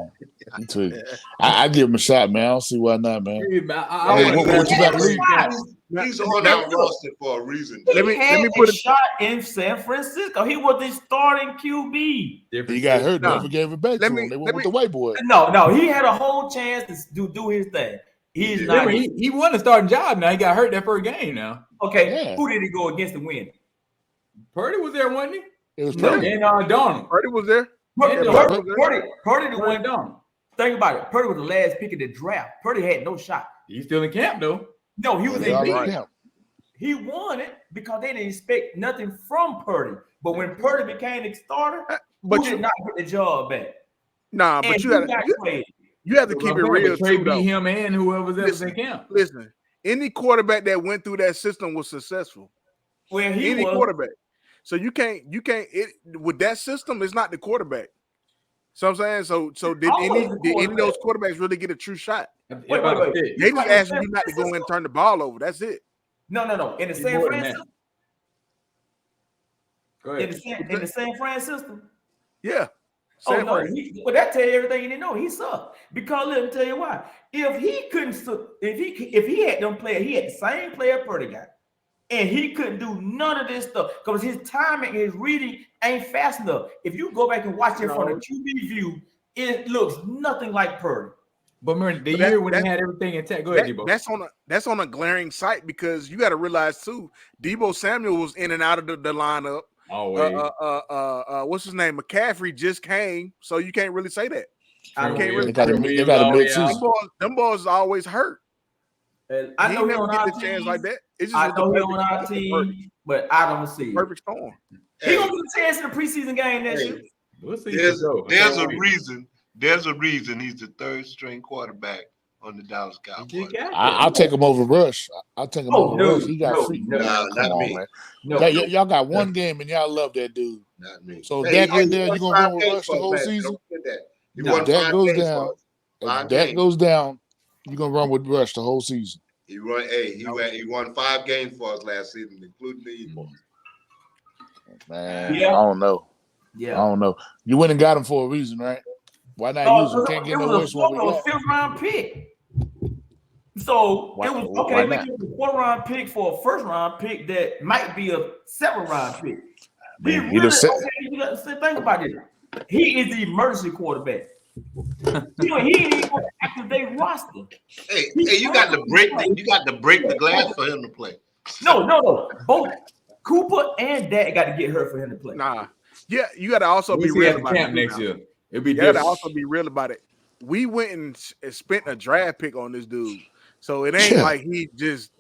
You tweaking? I give him a shot, man. I don't see why not, man. What you got to read? He's on that roster for a reason. Let me put a shot in San Francisco. He was the starting QB. He got hurt. Never gave it back to him. They went with the white boy. No, he had a whole chance to do his thing. He won the starting job. Now he got hurt that first game. Now, okay, Who did he go against to win? Purdy was there, wasn't he? It was Purdy. And Donald. Purdy was there. Purdy the one. Donald. Think about it. Purdy was the last pick of the draft. Purdy had no shot. He's still in camp though. No, he was in camp. He won it because they didn't expect nothing from Purdy. But when Purdy became the starter, who did not get the job back? Nah, but you have to keep it real Trey too, beat though. him and whoever else in camp. Listen, Any quarterback that went through that system was successful. Where he Any was. quarterback. So you can't with that system, it's not the quarterback. So I'm saying, so did any of those quarterbacks really get a true shot? Wait. They just asking you not to go in and turn the ball over. That's it. No. In the San Fran system. Go ahead. In the San Fran system. Yeah. Well, that tell you everything you didn't know. He sucked. Because let me tell you why. If he had them players, he had the same player Purdy got. And he couldn't do none of this stuff because his timing, his reading ain't fast enough. If you go back and watch it from the QB view, it looks nothing like Purdy. But remember the year when he had everything intact. Go ahead, Debo. That's on a glaring sight because you got to realize too, Debo Samuel was in and out of the lineup. Always. What's his name? McCaffrey just came, so you can't really say that. You can't really. They got a mid-season. Them boys always hurt. And I know he never on get our the chance team. like that. It's just I know he on our team, but I don't see it. Perfect storm. He gonna get a chance in the preseason game next year. We'll see. There's a reason. There's a reason he's the third string quarterback on the Dallas Cowboys. I'll take him over Rush. I'll take him over Rush. He got free. No, come on, man. Y'all got one game and y'all love that dude. Not me. So if Dak in there, you gonna run with Rush the whole season? If Dak goes down, you're gonna run with Rush the whole season. He won 5 games for us last season, including the Eagles. Man, I don't know. Yeah, I don't know. You went and got him for a reason, right? Why not use him? Can't get no worse one. It was a 5th round pick. So it was okay. We give a 4th round pick for a 1st round pick that might be a 7th round pick. Man, you got to think about it. He is the emergency quarterback. He ain't even on the active roster. Hey, you got to break the glass for him to play. No. Both Cooper and Dak got to get hurt for him to play. Nah. Yeah, you got to also be real about it. Next year. It'll be different. You got to also be real about it. We went and spent a draft pick on this dude. So it ain't like he just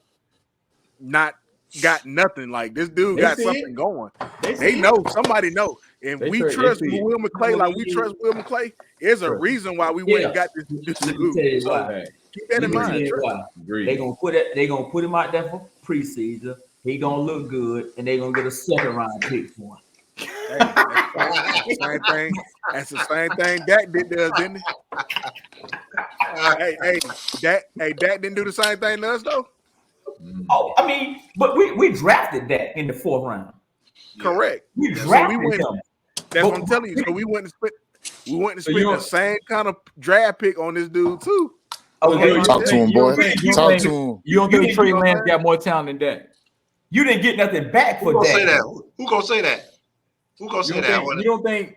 not got nothing. Like this dude got something going. They know. Somebody know. And we trust Will McClay like we trust Will McClay. There's a reason why we went and got this dude. Keep that in mind. They gonna put him out there for preseason. He gonna look good, and they gonna get a 2nd round pick for him. That's the same thing Dak did to us, didn't he? Dak didn't do the same thing to us though. Oh, I mean, but we drafted Dak in the 4th round. Correct. We drafted him. That's what I'm telling you. So we went and spent the same kind of draft pick on this dude too. Okay, talk to him, boy. Talk to him. You don't think Trey Lance got more talent than Dak? You didn't get nothing back for Dak. Who gonna say that? Who gonna say that? You don't think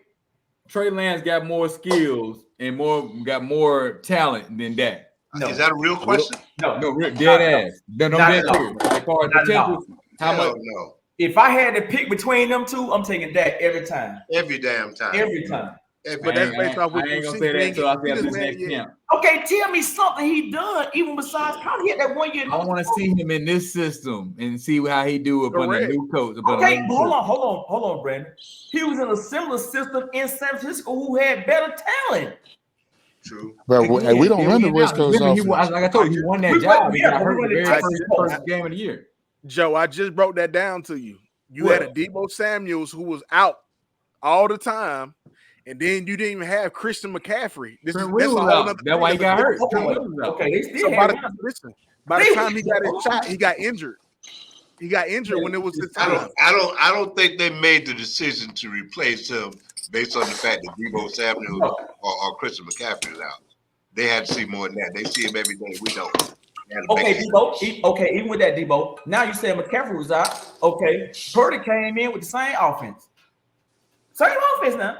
Trey Lance got more skills and got more talent than Dak? No. Is that a real question? No, dead ass. No, as far as potential, how much? No. If I had to pick between them two, I'm taking Dak every time. Every damn time. Every time. But that's based off what I ain't gonna say that until I see this next camp. Okay, tell me something he done, even besides how he had that 1 year. I want to see him in this system and see how he do up under the new coach. Okay, hold on, Brandon. He was in a similar system in San Francisco who had better talent. True. But we don't run the West Coast offense. Like I told you, he won that job. He got hurt the very first game of the year. Joe, I just broke that down to you. You had a Debo Samuels who was out all the time, and then you didn't even have Christian McCaffrey. That's why he got hurt. Okay, they still by the time he got his shot, he got injured. He got injured when it was his time. I don't think they made the decision to replace him based on the fact that Debo Samuel or Christian McCaffrey is out. They had to see more than that. They see him every day. We don't. Okay, Debo. Even with that, Debo. Now you said McCaffrey was out. Okay, Purdy came in with the same offense. Same offense now.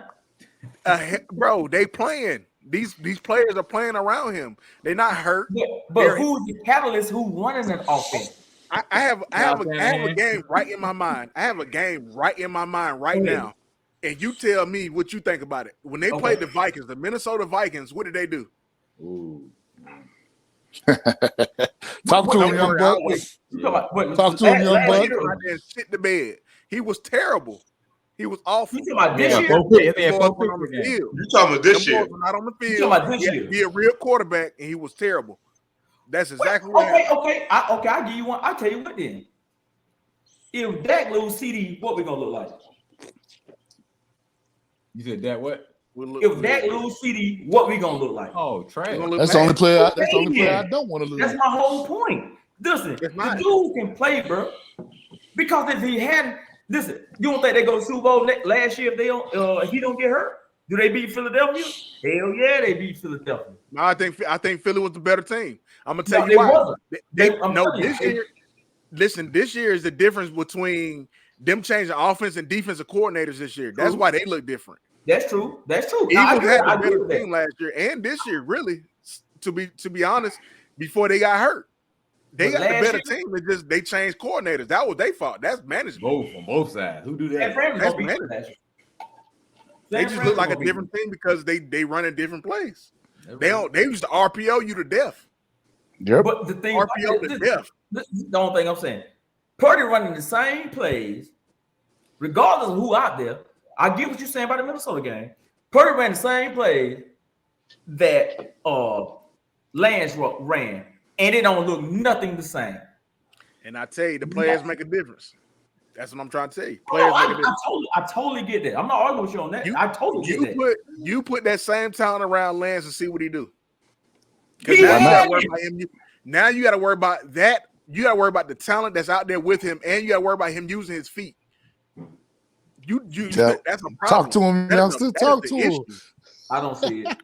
Bro, they playing. These players are playing around him. They're not hurt. But who's the catalyst? Who running an offense? I have a game right in my mind. I have a game right in my mind right now. And you tell me what you think about it. When they played the Vikings, the Minnesota Vikings, what did they do? Ooh. Talk to him, young buck. Talk to him, young buck. Shit the bed. He was terrible. He was awful. You talking about this year? You talking about this year? Not on the field. He a real quarterback, and he was terrible. That's exactly what happened. Okay. I'll give you one. I'll tell you what then. If Dak lose CD, what we gonna look like? You said that what? If Dak lose CD, what we gonna look like? Oh, trash. That's the only player. That's the only player I don't want to lose. That's my whole point. Listen, the dude can play, bro. Because if he hadn't, listen, you don't think they go to Super Bowl last year if they don't? If he don't get hurt, do they beat Philadelphia? Hell yeah, they beat Philadelphia. No, I think Philly was the better team. I'm gonna tell you why. This year. Listen, this year is the difference between them changing offense and defensive coordinators this year. That's why they look different. That's true. Eagles had a better team last year and this year, really. To be honest, before they got hurt, they got the better team. They changed coordinators. That was their fault. That's management. Both on both sides. Who do that? That's management. They just look like a different team because they run in different plays. They used to RPO you to death. Yep. But the thing RPO to death. This is the only thing I'm saying. Purdy running the same plays, regardless of who out there. I get what you're saying about the Minnesota game. Purdy ran the same plays that Lance ran, and it don't look nothing the same. And I tell you, the players make a difference. That's what I'm trying to tell you. Players make a difference. I totally get that. I'm not arguing with you on that. I totally get that. You put that same talent around Lance and see what he do. Now you got to worry about that. You got to worry about the talent that's out there with him, and you got to worry about him using his feet. That's a problem. Talk to him, youngster. Talk to him. I don't see it.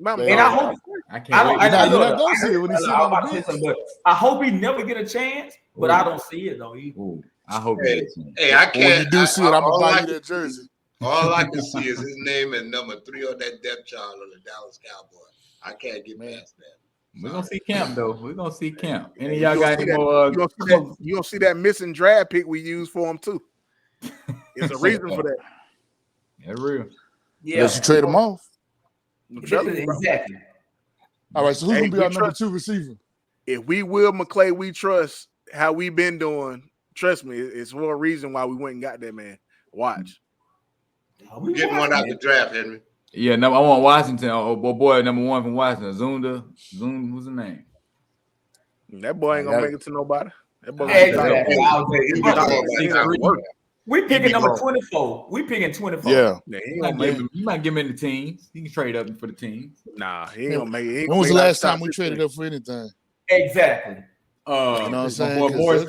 And I hope I can't. Don't see it when he's on the bench. I hope he never get a chance, but I don't see it though either. Ooh, I hope. Hey, I can't. When you do see it, I'm gonna buy you that jersey. All I can see is his name and number 3 on that depth chart on the Dallas Cowboys. I can't get past that. We're gonna see Camp though. We're gonna see Camp. Any of y'all got any more? You gonna see that missing draft pick we used for him too. It's a reason for that. That's real. Yeah, unless you trade him off. Exactly. All right, so who's gonna be our number 2 receiver? If we Will McClay, we trust how we been doing. Trust me, it's for a reason why we went and got that man. Watch. We're getting one out the draft, Henry. Yeah, I want Washington. Oh boy, number 1 from Washington. Zunda, what's the name? That boy ain't gonna make it to nobody. That boy we picking number 24. We picking 24. Yeah. You might give him the teams. He can trade up for the teams. Nah, he ain't gonna make it. When was the last time we traded up for anything? Exactly. You know what I'm saying? Boyz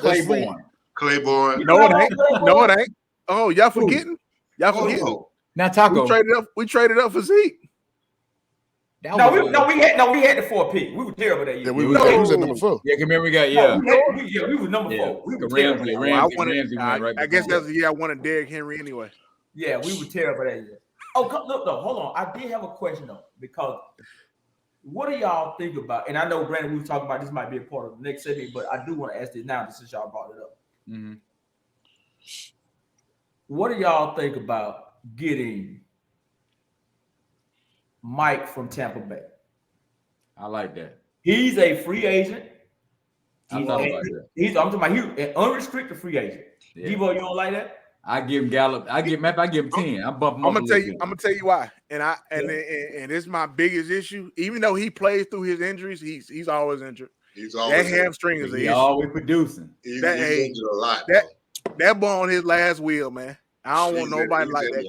Claiborne. No, it ain't. Oh, y'all forgetting? Y'all forgetting? Now Taco. We traded up for Zeke. We had the 4 pick. We were terrible that year. Yeah, we was at number 4. Yeah, remember we got we were number 4. We were terrible. I guess that's the year I wanted Derrick Henry anyway. Yeah, we were terrible that year. Oh, look though, hold on. I did have a question though, because what do y'all think about? And I know Brandon, we were talking about this might be a part of the next segment, but I do want to ask this now since y'all brought it up. Mm-hmm. What do y'all think about getting Mike from Tampa Bay? I like that. He's a free agent. I'm talking about that. He's an unrestricted free agent. Yeah. Devo, you don't like that? I give him Gallup. I give him 10. I bump him. I'm gonna tell you why. And this is my biggest issue. Even though he plays through his injuries, he's always injured. He's always that hamstring is an issue. Always producing. He's injured a lot. That boy on his last wheel, man. I don't want nobody like that.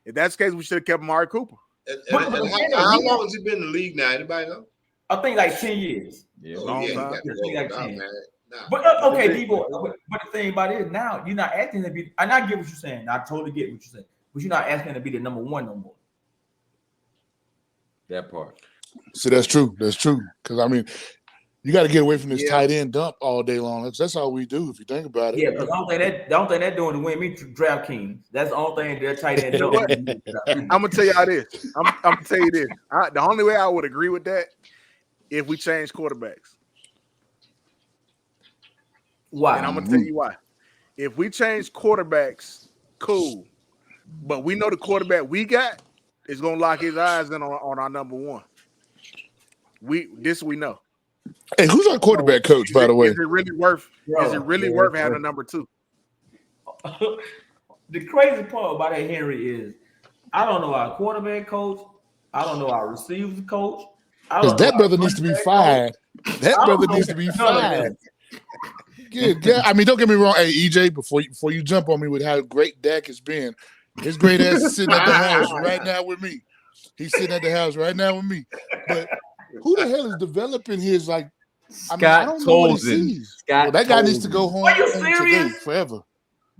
If that's the case, we should have kept Amari Cooper. How long has he been in the league now? Anybody know? I think like 10 years. Yeah, long time. Like 10. But okay, Devo. But the thing about it is now you're not asking him to be. And I get what you're saying. I totally get what you're saying. But you're not asking him to be the number 1 no more. That part. See, that's true. That's true. Because I mean, you got to get away from this tight end dump all day long. That's all we do if you think about it. Yeah, because I don't think they're doing to win me to draft kings. That's the only thing they're tight end dump. I'm gonna tell y'all this. I'm gonna tell you this. The only way I would agree with that if we change quarterbacks. Why? And I'm gonna tell you why. If we change quarterbacks, cool. But we know the quarterback we got is gonna lock his eyes in on our number 1. We know. Hey, who's our quarterback coach, by the way? Is it really worth having a number 2? The crazy part about that, Henry, is I don't know our quarterback coach. I don't know our receivers coach. Because that brother needs to be fired. That brother needs to be fired. Good. I mean, don't get me wrong. Hey, EJ, before you jump on me with how great Dak has been, his great ass is sitting at the house right now with me. He's sitting at the house right now with me. But who the hell is developing his like? I don't know what he sees. Well, that guy needs to go home today forever.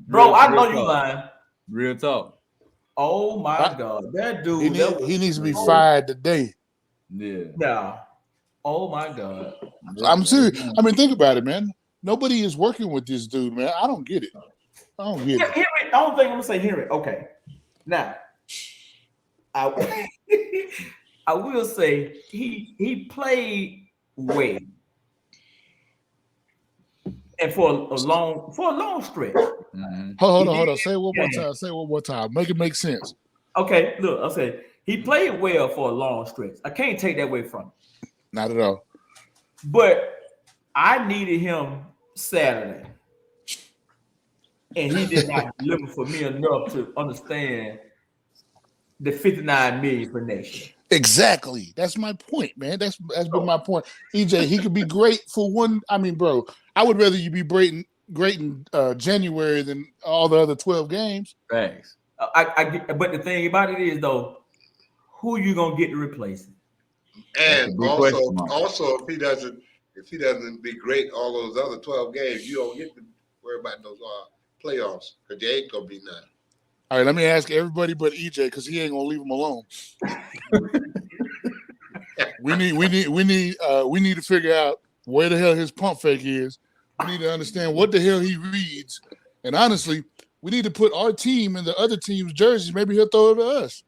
Bro, I know you lying. Real talk. Oh my God, that dude. He needs to be fired today. Yeah. Oh my God. I'm serious. I mean, think about it, man. Nobody is working with this dude, man. I don't get it. I don't get it. Henry, the only thing I'm gonna say, Henry. Okay, now I will say he played well, and for a long stretch. Mm-hmm. Hold on. Say it one more time. Make it make sense. Okay, look, I'll say he played well for a long stretch. I can't take that away from him. Not at all. But I needed him Saturday, and he did not deliver for me enough to understand the 59 million for next year. Exactly. That's my point, man. That's been my point. EJ, he could be great for one. I mean, bro, I would rather you be great in January than all the other 12 games. Thanks. But the thing about it is, though, who you gonna get to replace him? And also, if he doesn't be great all those other 12 games, you don't get to worry about those playoffs because there ain't gonna be none. All right, let me ask everybody but EJ because he ain't gonna leave him alone. we need to figure out where the hell his pump fake is. We need to understand what the hell he reads, and honestly, we need to put our team in the other team's jerseys. Maybe he'll throw it to us.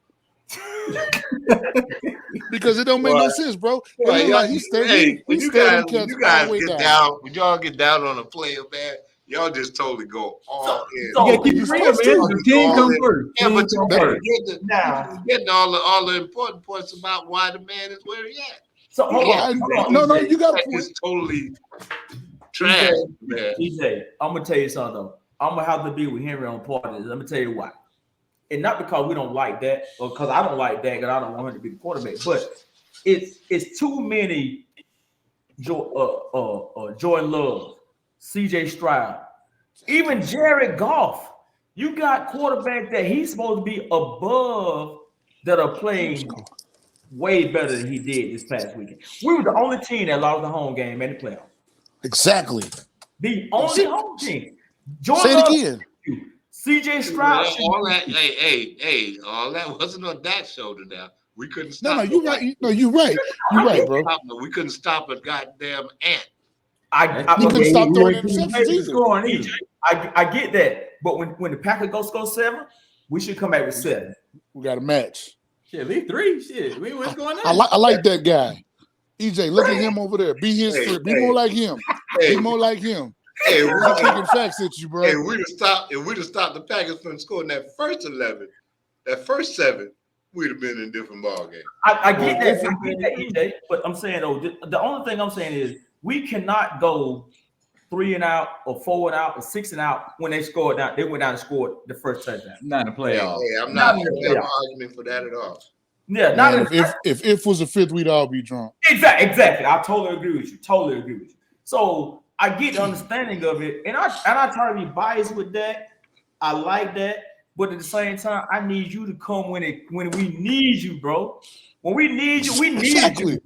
Because it don't make no sense, bro. Like he's when you guys get down, when y'all get down on a player, man, y'all just totally go all in. So keep it real, man. The team come first. Yeah, but you're getting all the important points about why the man is where he at. So hold on. No, you got a point. It's totally trash, man. EJ, I'm gonna tell you something though. I'm gonna have to be with Henry on part of this. Let me tell you why. And not because we don't like that, or because I don't like that, because I don't want him to be the quarterback. But it's too many Jordan Love, CJ Stroud, even Jared Goff. You got quarterbacks that he's supposed to be above that are playing way better than he did this past weekend. We were the only team that lost the home game in the playoffs. Exactly. The only home team. Jordan Say it Love, again. CJ Stroud. All that, hey, all that wasn't on that shoulder now. We couldn't stop. No, you're right. No, you're right. You're right, bro. We couldn't stop a goddamn ant. You couldn't stop throwing interceptions either. I get that, but when the Packers go score 7, we should come back with 7. We got a match. Shit, we 3. Shit, what's going on? I like that guy. EJ, look at him over there. Be his friend. Be more like him. Be more like him. Hey, we're taking facts at you, bro. Hey, we'd have stopped the Packers from scoring that first 11, that first 7, we'd have been in a different ball game. I get that, EJ, but I'm saying though, the only thing I'm saying is we cannot go 3 and out or 4 and out or 6 and out when they scored down. They went down and scored the first touchdown. Not in the playoffs. Hey, I'm not in the argument for that at all. Yeah, if was a fifth, we'd all be drunk. Exactly. I totally agree with you. So I get the understanding of it, and I try to be biased with that. I like that, but at the same time, I need you to come when we need you, bro. When we need you, we need you.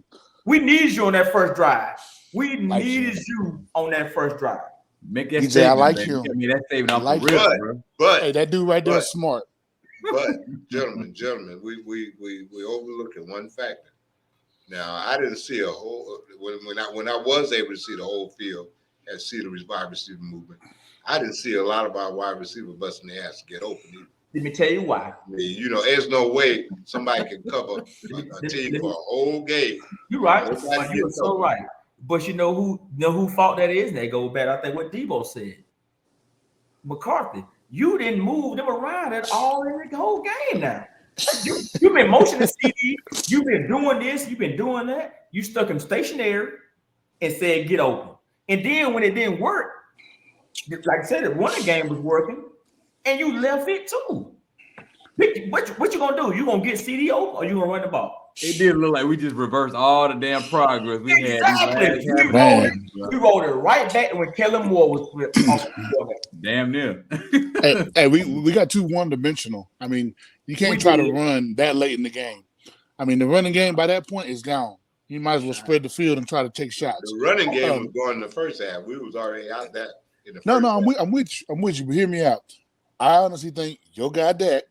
We need you on that first drive. We needed you on that first drive. Make that statement, I like you. I mean, that statement off like the rip, bro. But hey, that dude right there is smart. But gentlemen, we overlooking one factor. Now, I didn't see a whole when I was able to see the whole field and see the wide receiver movement. I didn't see a lot of our wide receiver busting their ass to get open either. Let me tell you why. I mean, there's no way somebody can cover a team for a whole game. You're right. You're so right. But you know who fault that is? And they go back. I think what Debo said. McCarthy. You didn't move them around at all in the whole game now. You've been motioning CD. You've been doing this. You've been doing that. You stuck him stationary and said, get open. And then when it didn't work, like I said, the running game was working, and you left it too. What you going to do? You going to get CD open or you going to run the ball? It did look like we just reversed all the damn progress we Exactly. had. We rolled it right back when Kellen Moore was damn near. Hey, we got too one-dimensional. I mean, you can't try to run that late in the game. I mean, the running game by that point is gone. You might as well spread the field and try to take shots. The running game was going in the first half. We was already out that in the first half. I'm with you, but hear me out. I honestly think your guy Dak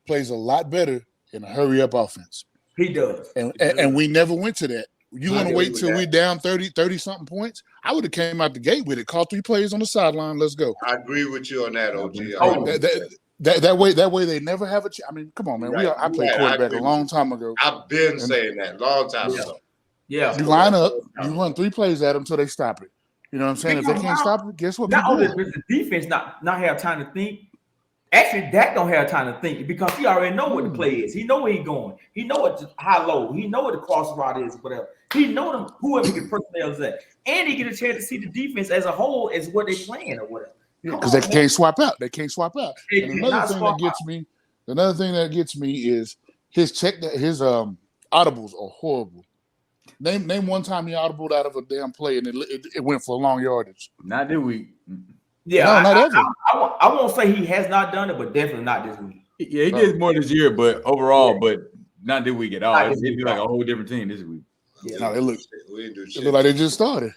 plays a lot better in a hurry-up offense. He does. And we never went to that. You want to wait till we down 30-something points? I would have came out the gate with it. Call 3 plays on the sideline. Let's go. I agree with you on that, OG. That way they never have a chance. I mean, come on, man. I played quarterback a long time ago. I've been saying that long time ago. Yeah. You line up, you run 3 plays at them until they stop it. You know what I'm saying? If they can't stop it, guess what? Not only does the defense not have time to think, actually, Dak don't have time to think because he already know what the play is. He know where he's going. He know what the high low. He know what the cross route is, whatever. He know them whoever the personnel is at, and he get a chance to see the defense as a whole as what they playing or whatever. Because they can't swap out. And another thing that gets me is his audibles are horrible. Name one time he audibled out of a damn play and it went for long yardage. Not this week. Yeah, no, not ever. I won't say he has not done it, but definitely not this week. Yeah, he did more this year, but overall, but not this week at all. It'd be like a whole different team this week. Yeah, no, it looked like they just started.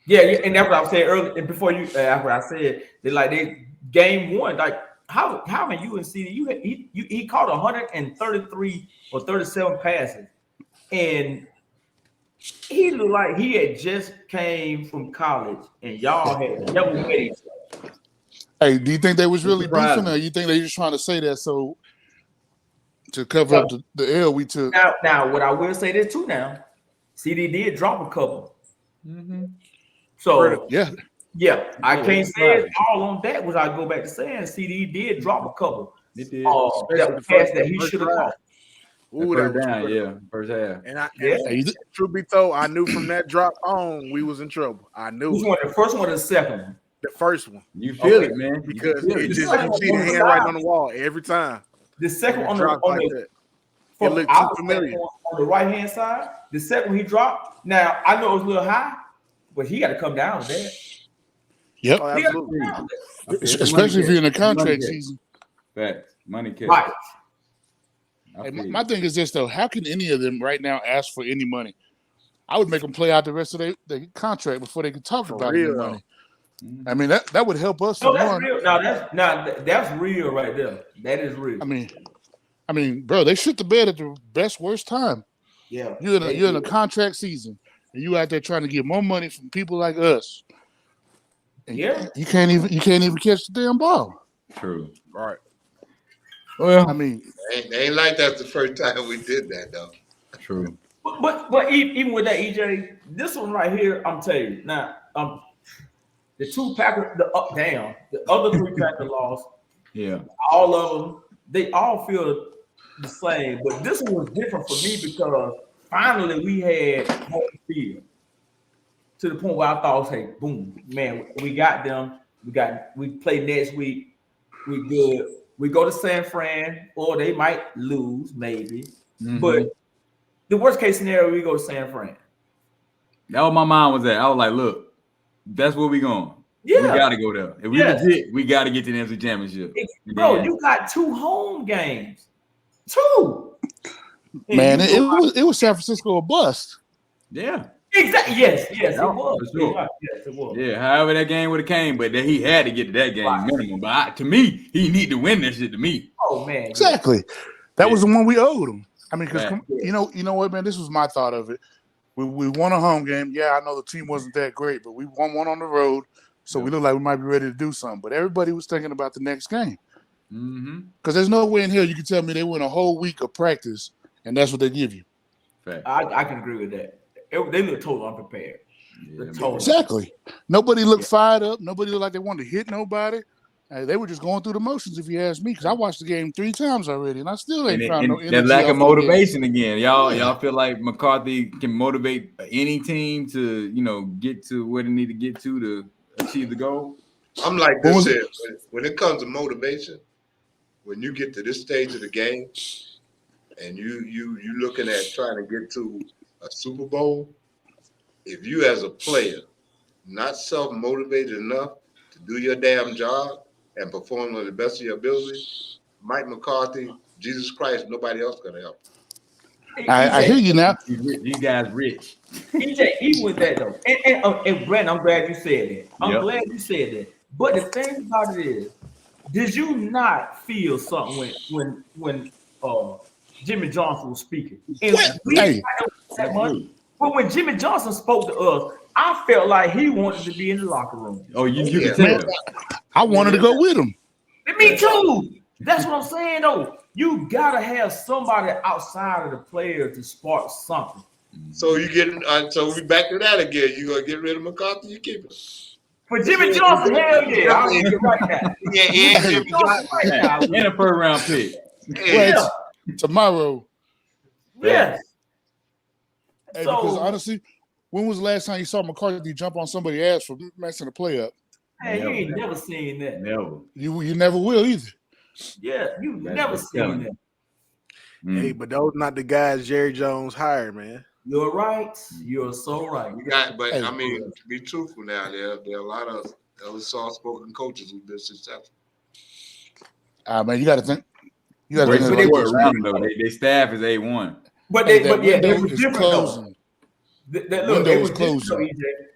Yeah, and that's what I said earlier. And before you, after I said they game one, like how in UNC he caught 133 or 37 passes, and he looked like he had just came from college, and y'all had never met each other. Hey, do you think they was really beefing, or you think they just trying to say that so to cover up the L we took? Now, what I will say this too. Now, CD did drop a couple. Mm-hmm. So yeah, I can't say it all on that. Was I go back to saying CD did drop a couple. It did. That pass that he should have caught. Ooh, that was down, first half. And truth be told, I knew from that drop on we was in trouble. I knew. Which one, the first one or the second one? The first one. You feel it, man, because it just you see the hand right on the wall every time. The second one it looked too familiar on the right hand side. The second one he dropped. Now I know it was a little high, but he got to come down with that. Yep, absolutely. Especially if you're in a contract season. Facts, money catch. Right. Hey, my thing is this though: how can any of them right now ask for any money? I would make them play out the rest of their contract before they could talk about any money. I mean that would help us. No, that's real. That's real right there. That is real. I mean, bro, they shit the bed at the worst time. Yeah, you're in a contract season, and you out there trying to get more money from people like us. And you can't even catch the damn ball. True. Right. Well, I mean, ain't like that's the first time we did that though. True. But even with that, EJ, this one right here, I'm telling you now. The 2 Packers, the other 3 Packers lost. Yeah. All of them, they all feel the same. But this one was different for me because finally we had home field to the point where I thought, hey, boom, man, we got them. We play next week. We good. We go to San Fran, or they might lose, maybe. Mm-hmm. But the worst case scenario, we go to San Fran. That was my mind was at. I was like, look, that's where we going. Yeah. We got to go there. If we legit, we got to get to the NFC Championship. Bro, you got 2 home games. 2. Man, it was San Francisco or bust. Yeah. Exactly. Yes, it was. Sure. Yes, it was. Yeah, however that game would have came, but he had to get to that game minimum. But to me, he need to win that shit to me. Oh, man. Exactly. That was the one we owed him. I mean, because you know what, man? This was my thought of it. We won a home game. Yeah, I know the team wasn't that great, but we won one on the road, so we look like we might be ready to do something. But everybody was thinking about the next game. Because there's no way in hell you can tell me they win a whole week of practice, and that's what they give you. I can agree with that. They look totally unprepared. Yeah, exactly. Nobody looked fired up. Nobody looked like they wanted to hit nobody. They were just going through the motions, if you ask me, because I watched the game 3 times already, and I still ain't found no energy. That lack of motivation again. Y'all feel like McCarthy can motivate any team to, get to where they need to get to achieve the goal? I'm like this here. When it comes to motivation, when you get to this stage of the game, and you looking at trying to get to a Super Bowl, if you as a player not self-motivated enough to do your damn job and perform to the best of your ability, Mike McCarthy, Jesus Christ, nobody else gonna help. I hear you now. These guys rich. EJ, even with that though, and Brandon, I'm glad you said that. I'm glad you said that. But the thing about it is, did you not feel something when Jimmy Johnson was speaking? And but when Jimmy Johnson spoke to us, I felt like he wanted to be in the locker room. Oh, you can tell. I wanted to go with him. Me too. That's what I'm saying though. You gotta have somebody outside of the player to spark something. So you getting so we back to that again. You gonna get rid of McCarthy? You keep it. For Jimmy Johnson, hell yeah, I'll get it right now. Yeah, Jimmy Johnson right now. And a first round pick. Well, tomorrow. Yes. Hey, because honestly, when was the last time you saw McCarthy jump on somebody's ass for messing the play up? Hey, you ain't never seen that. Never. You never will either. Yeah, you never seen that. Hey, but those not the guys Jerry Jones hired, man. You're right. You're so right. But I mean, to be truthful now, there are a lot of soft-spoken coaches who've been successful. Man, you got to think. You got to think they were around though. Their staff is A1. But they was different closing. though. They was closing.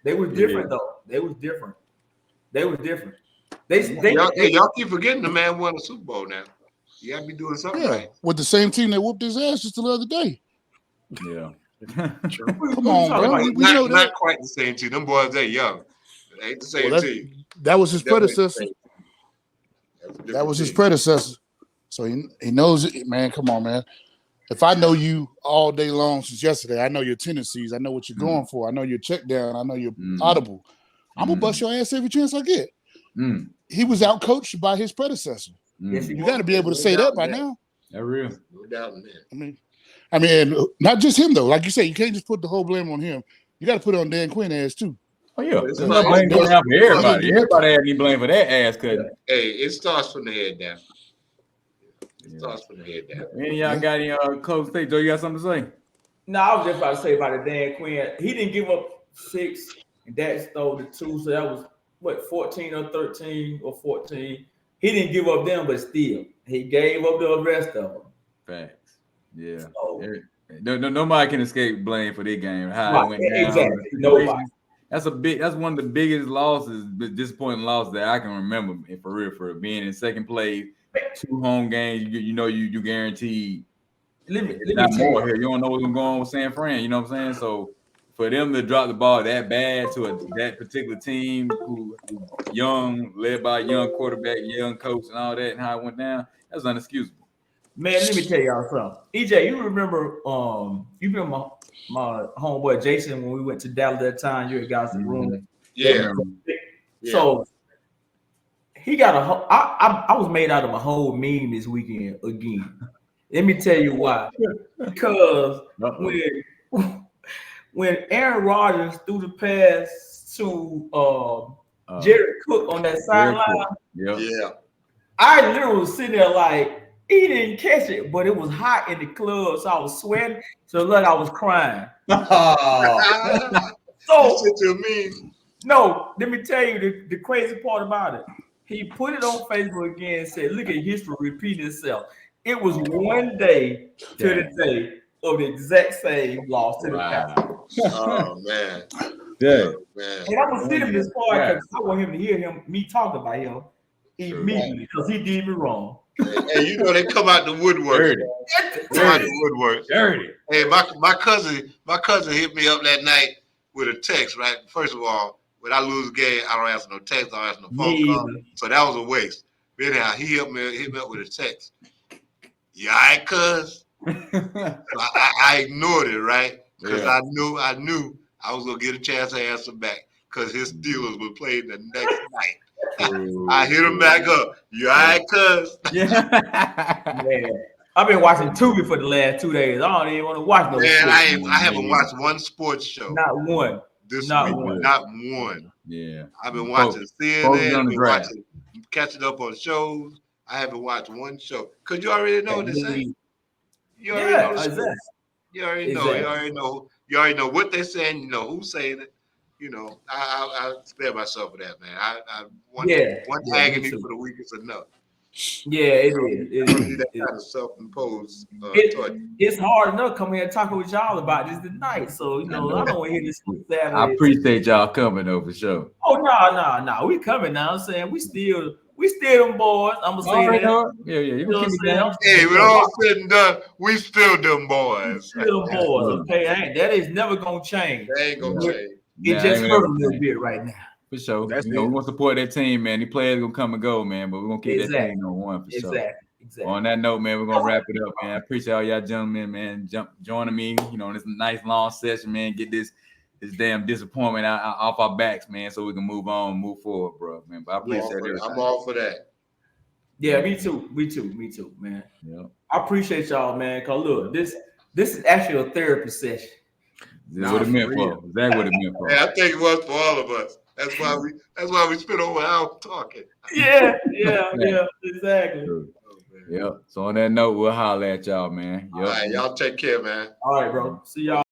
They was different though. They was different. Y'all keep forgetting the man won a Super Bowl now. You gotta be doing something right. With the same team that whooped his ass just the other day. Yeah. Come on, bro. We know that. Not quite the same team. Them boys, they young. They ain't the same team. That was his predecessor. That was his predecessor. So he knows it, man. Come on, man. If I know you all day long since yesterday, I know your tendencies. I know what you're going for. I know your check down. I know you're audible. I'm gonna bust your ass every chance I get. He was out coached by his predecessor. Yes, you got to be able to say that by now. That's real. No doubt in that. I mean, not just him though. Like you say, you can't just put the whole blame on him. You got to put it on Dan Quinn ass too. Oh yeah, there's no blame going out for everybody. Everybody had any blame for that ass cutting. Hey, it starts from the head down. It starts from the head down. Any of y'all got any close take? Joe, you got something to say? No, I was just about to say about the Dan Quinn. He didn't give up 6, and that stole the 2. So that was what 14 or 13 or 14. He didn't give up them, but still he gave up the rest of them. Facts. Yeah. So, nobody can escape blame for their game. How it went down. Exactly. Nobody. That's one of the biggest losses, disappointing losses that I can remember for real. For being in second place, 2 home games, you guaranteed. Not more here. You don't know what's going on with San Fran. You know what I'm saying? So for them to drop the ball that bad to that particular team who young, led by a young quarterback, young coach, and all that, and how it went down, that's unexcusable. Man, let me tell y'all something. EJ, you remember my homeboy Jason when we went to Dallas that time? You guys in the room. Yeah. So he got I was made out of a whole meme this weekend again. Let me tell you why. Because when Aaron Rodgers threw the pass to Jared Cook on that sideline, yeah, I literally was sitting there like, he didn't catch it, but it was hot in the club, so I was sweating. So look, I was crying. No, let me tell you the crazy part about it. He put it on Facebook again and said, look at history repeating itself. It was one day to the day of the exact same loss to the Packers. Oh, man. Yeah. Man. And I'm going to sit him this far because I want him to hear me talk about him immediately because he did me wrong. Hey, you know they come out the woodwork. Dirty. Hey, my cousin hit me up that night with a text. Right, first of all, when I lose a game, I don't answer no text, I don't answer no phone call. So that was a waste. But anyhow, he hit me up with a text. Yeah, all right, cuz. So I ignored it, right? Because I knew I was gonna get a chance to answer back because his Steelers were playing the next night. I hit him back up. You all right, cuz? Man, I've been watching Tubi for the last 2 days. I don't even want to watch no. Man, I haven't watched one sports show. Not one. Not one. Yeah. I've been watching CNN, catching up on shows. I haven't watched one show. Cause you already know this ain't. You already know the exactly. script. You already know. Exactly. You already know. You already know what they're saying. You know who's saying it. You know, I spare myself for that, man. One me agony too. for the week is enough. Yeah, it I is. don't need that kind of self-imposed torture. It's hard enough coming here talking with y'all about this tonight. So, I don't want to hear this Saturday. I appreciate y'all coming though for sure. Oh, no. We coming now. I'm saying we still them boys. I'm gonna say that. Yeah. You know can keep what it I'm down. Hey, when all said and done, we still them boys. Still them boys, okay? That is never gonna change. They ain't gonna change. It just hurt a little bit right now. For sure. That's we want to support that team, man. The players gonna come and go, man, but we're gonna keep that team on one for sure. Exactly. On that note, man, we're gonna wrap it up, man. I appreciate all y'all gentlemen, man, joining me, in this nice long session, man. Get this damn disappointment off our backs, man, so we can move forward, bro, man. But I appreciate it. I'm all for that. Yeah, me too, man. Yeah. I appreciate y'all, man. Cause look, this is actually a therapy session. That's what it meant for. Exactly what it meant for. Yeah, I think it was for all of us. That's why we spent over an hour talking. Yeah, exactly. Yeah. So on that note, we'll holler at y'all, man. All right, y'all take care, man. All right, bro. See y'all.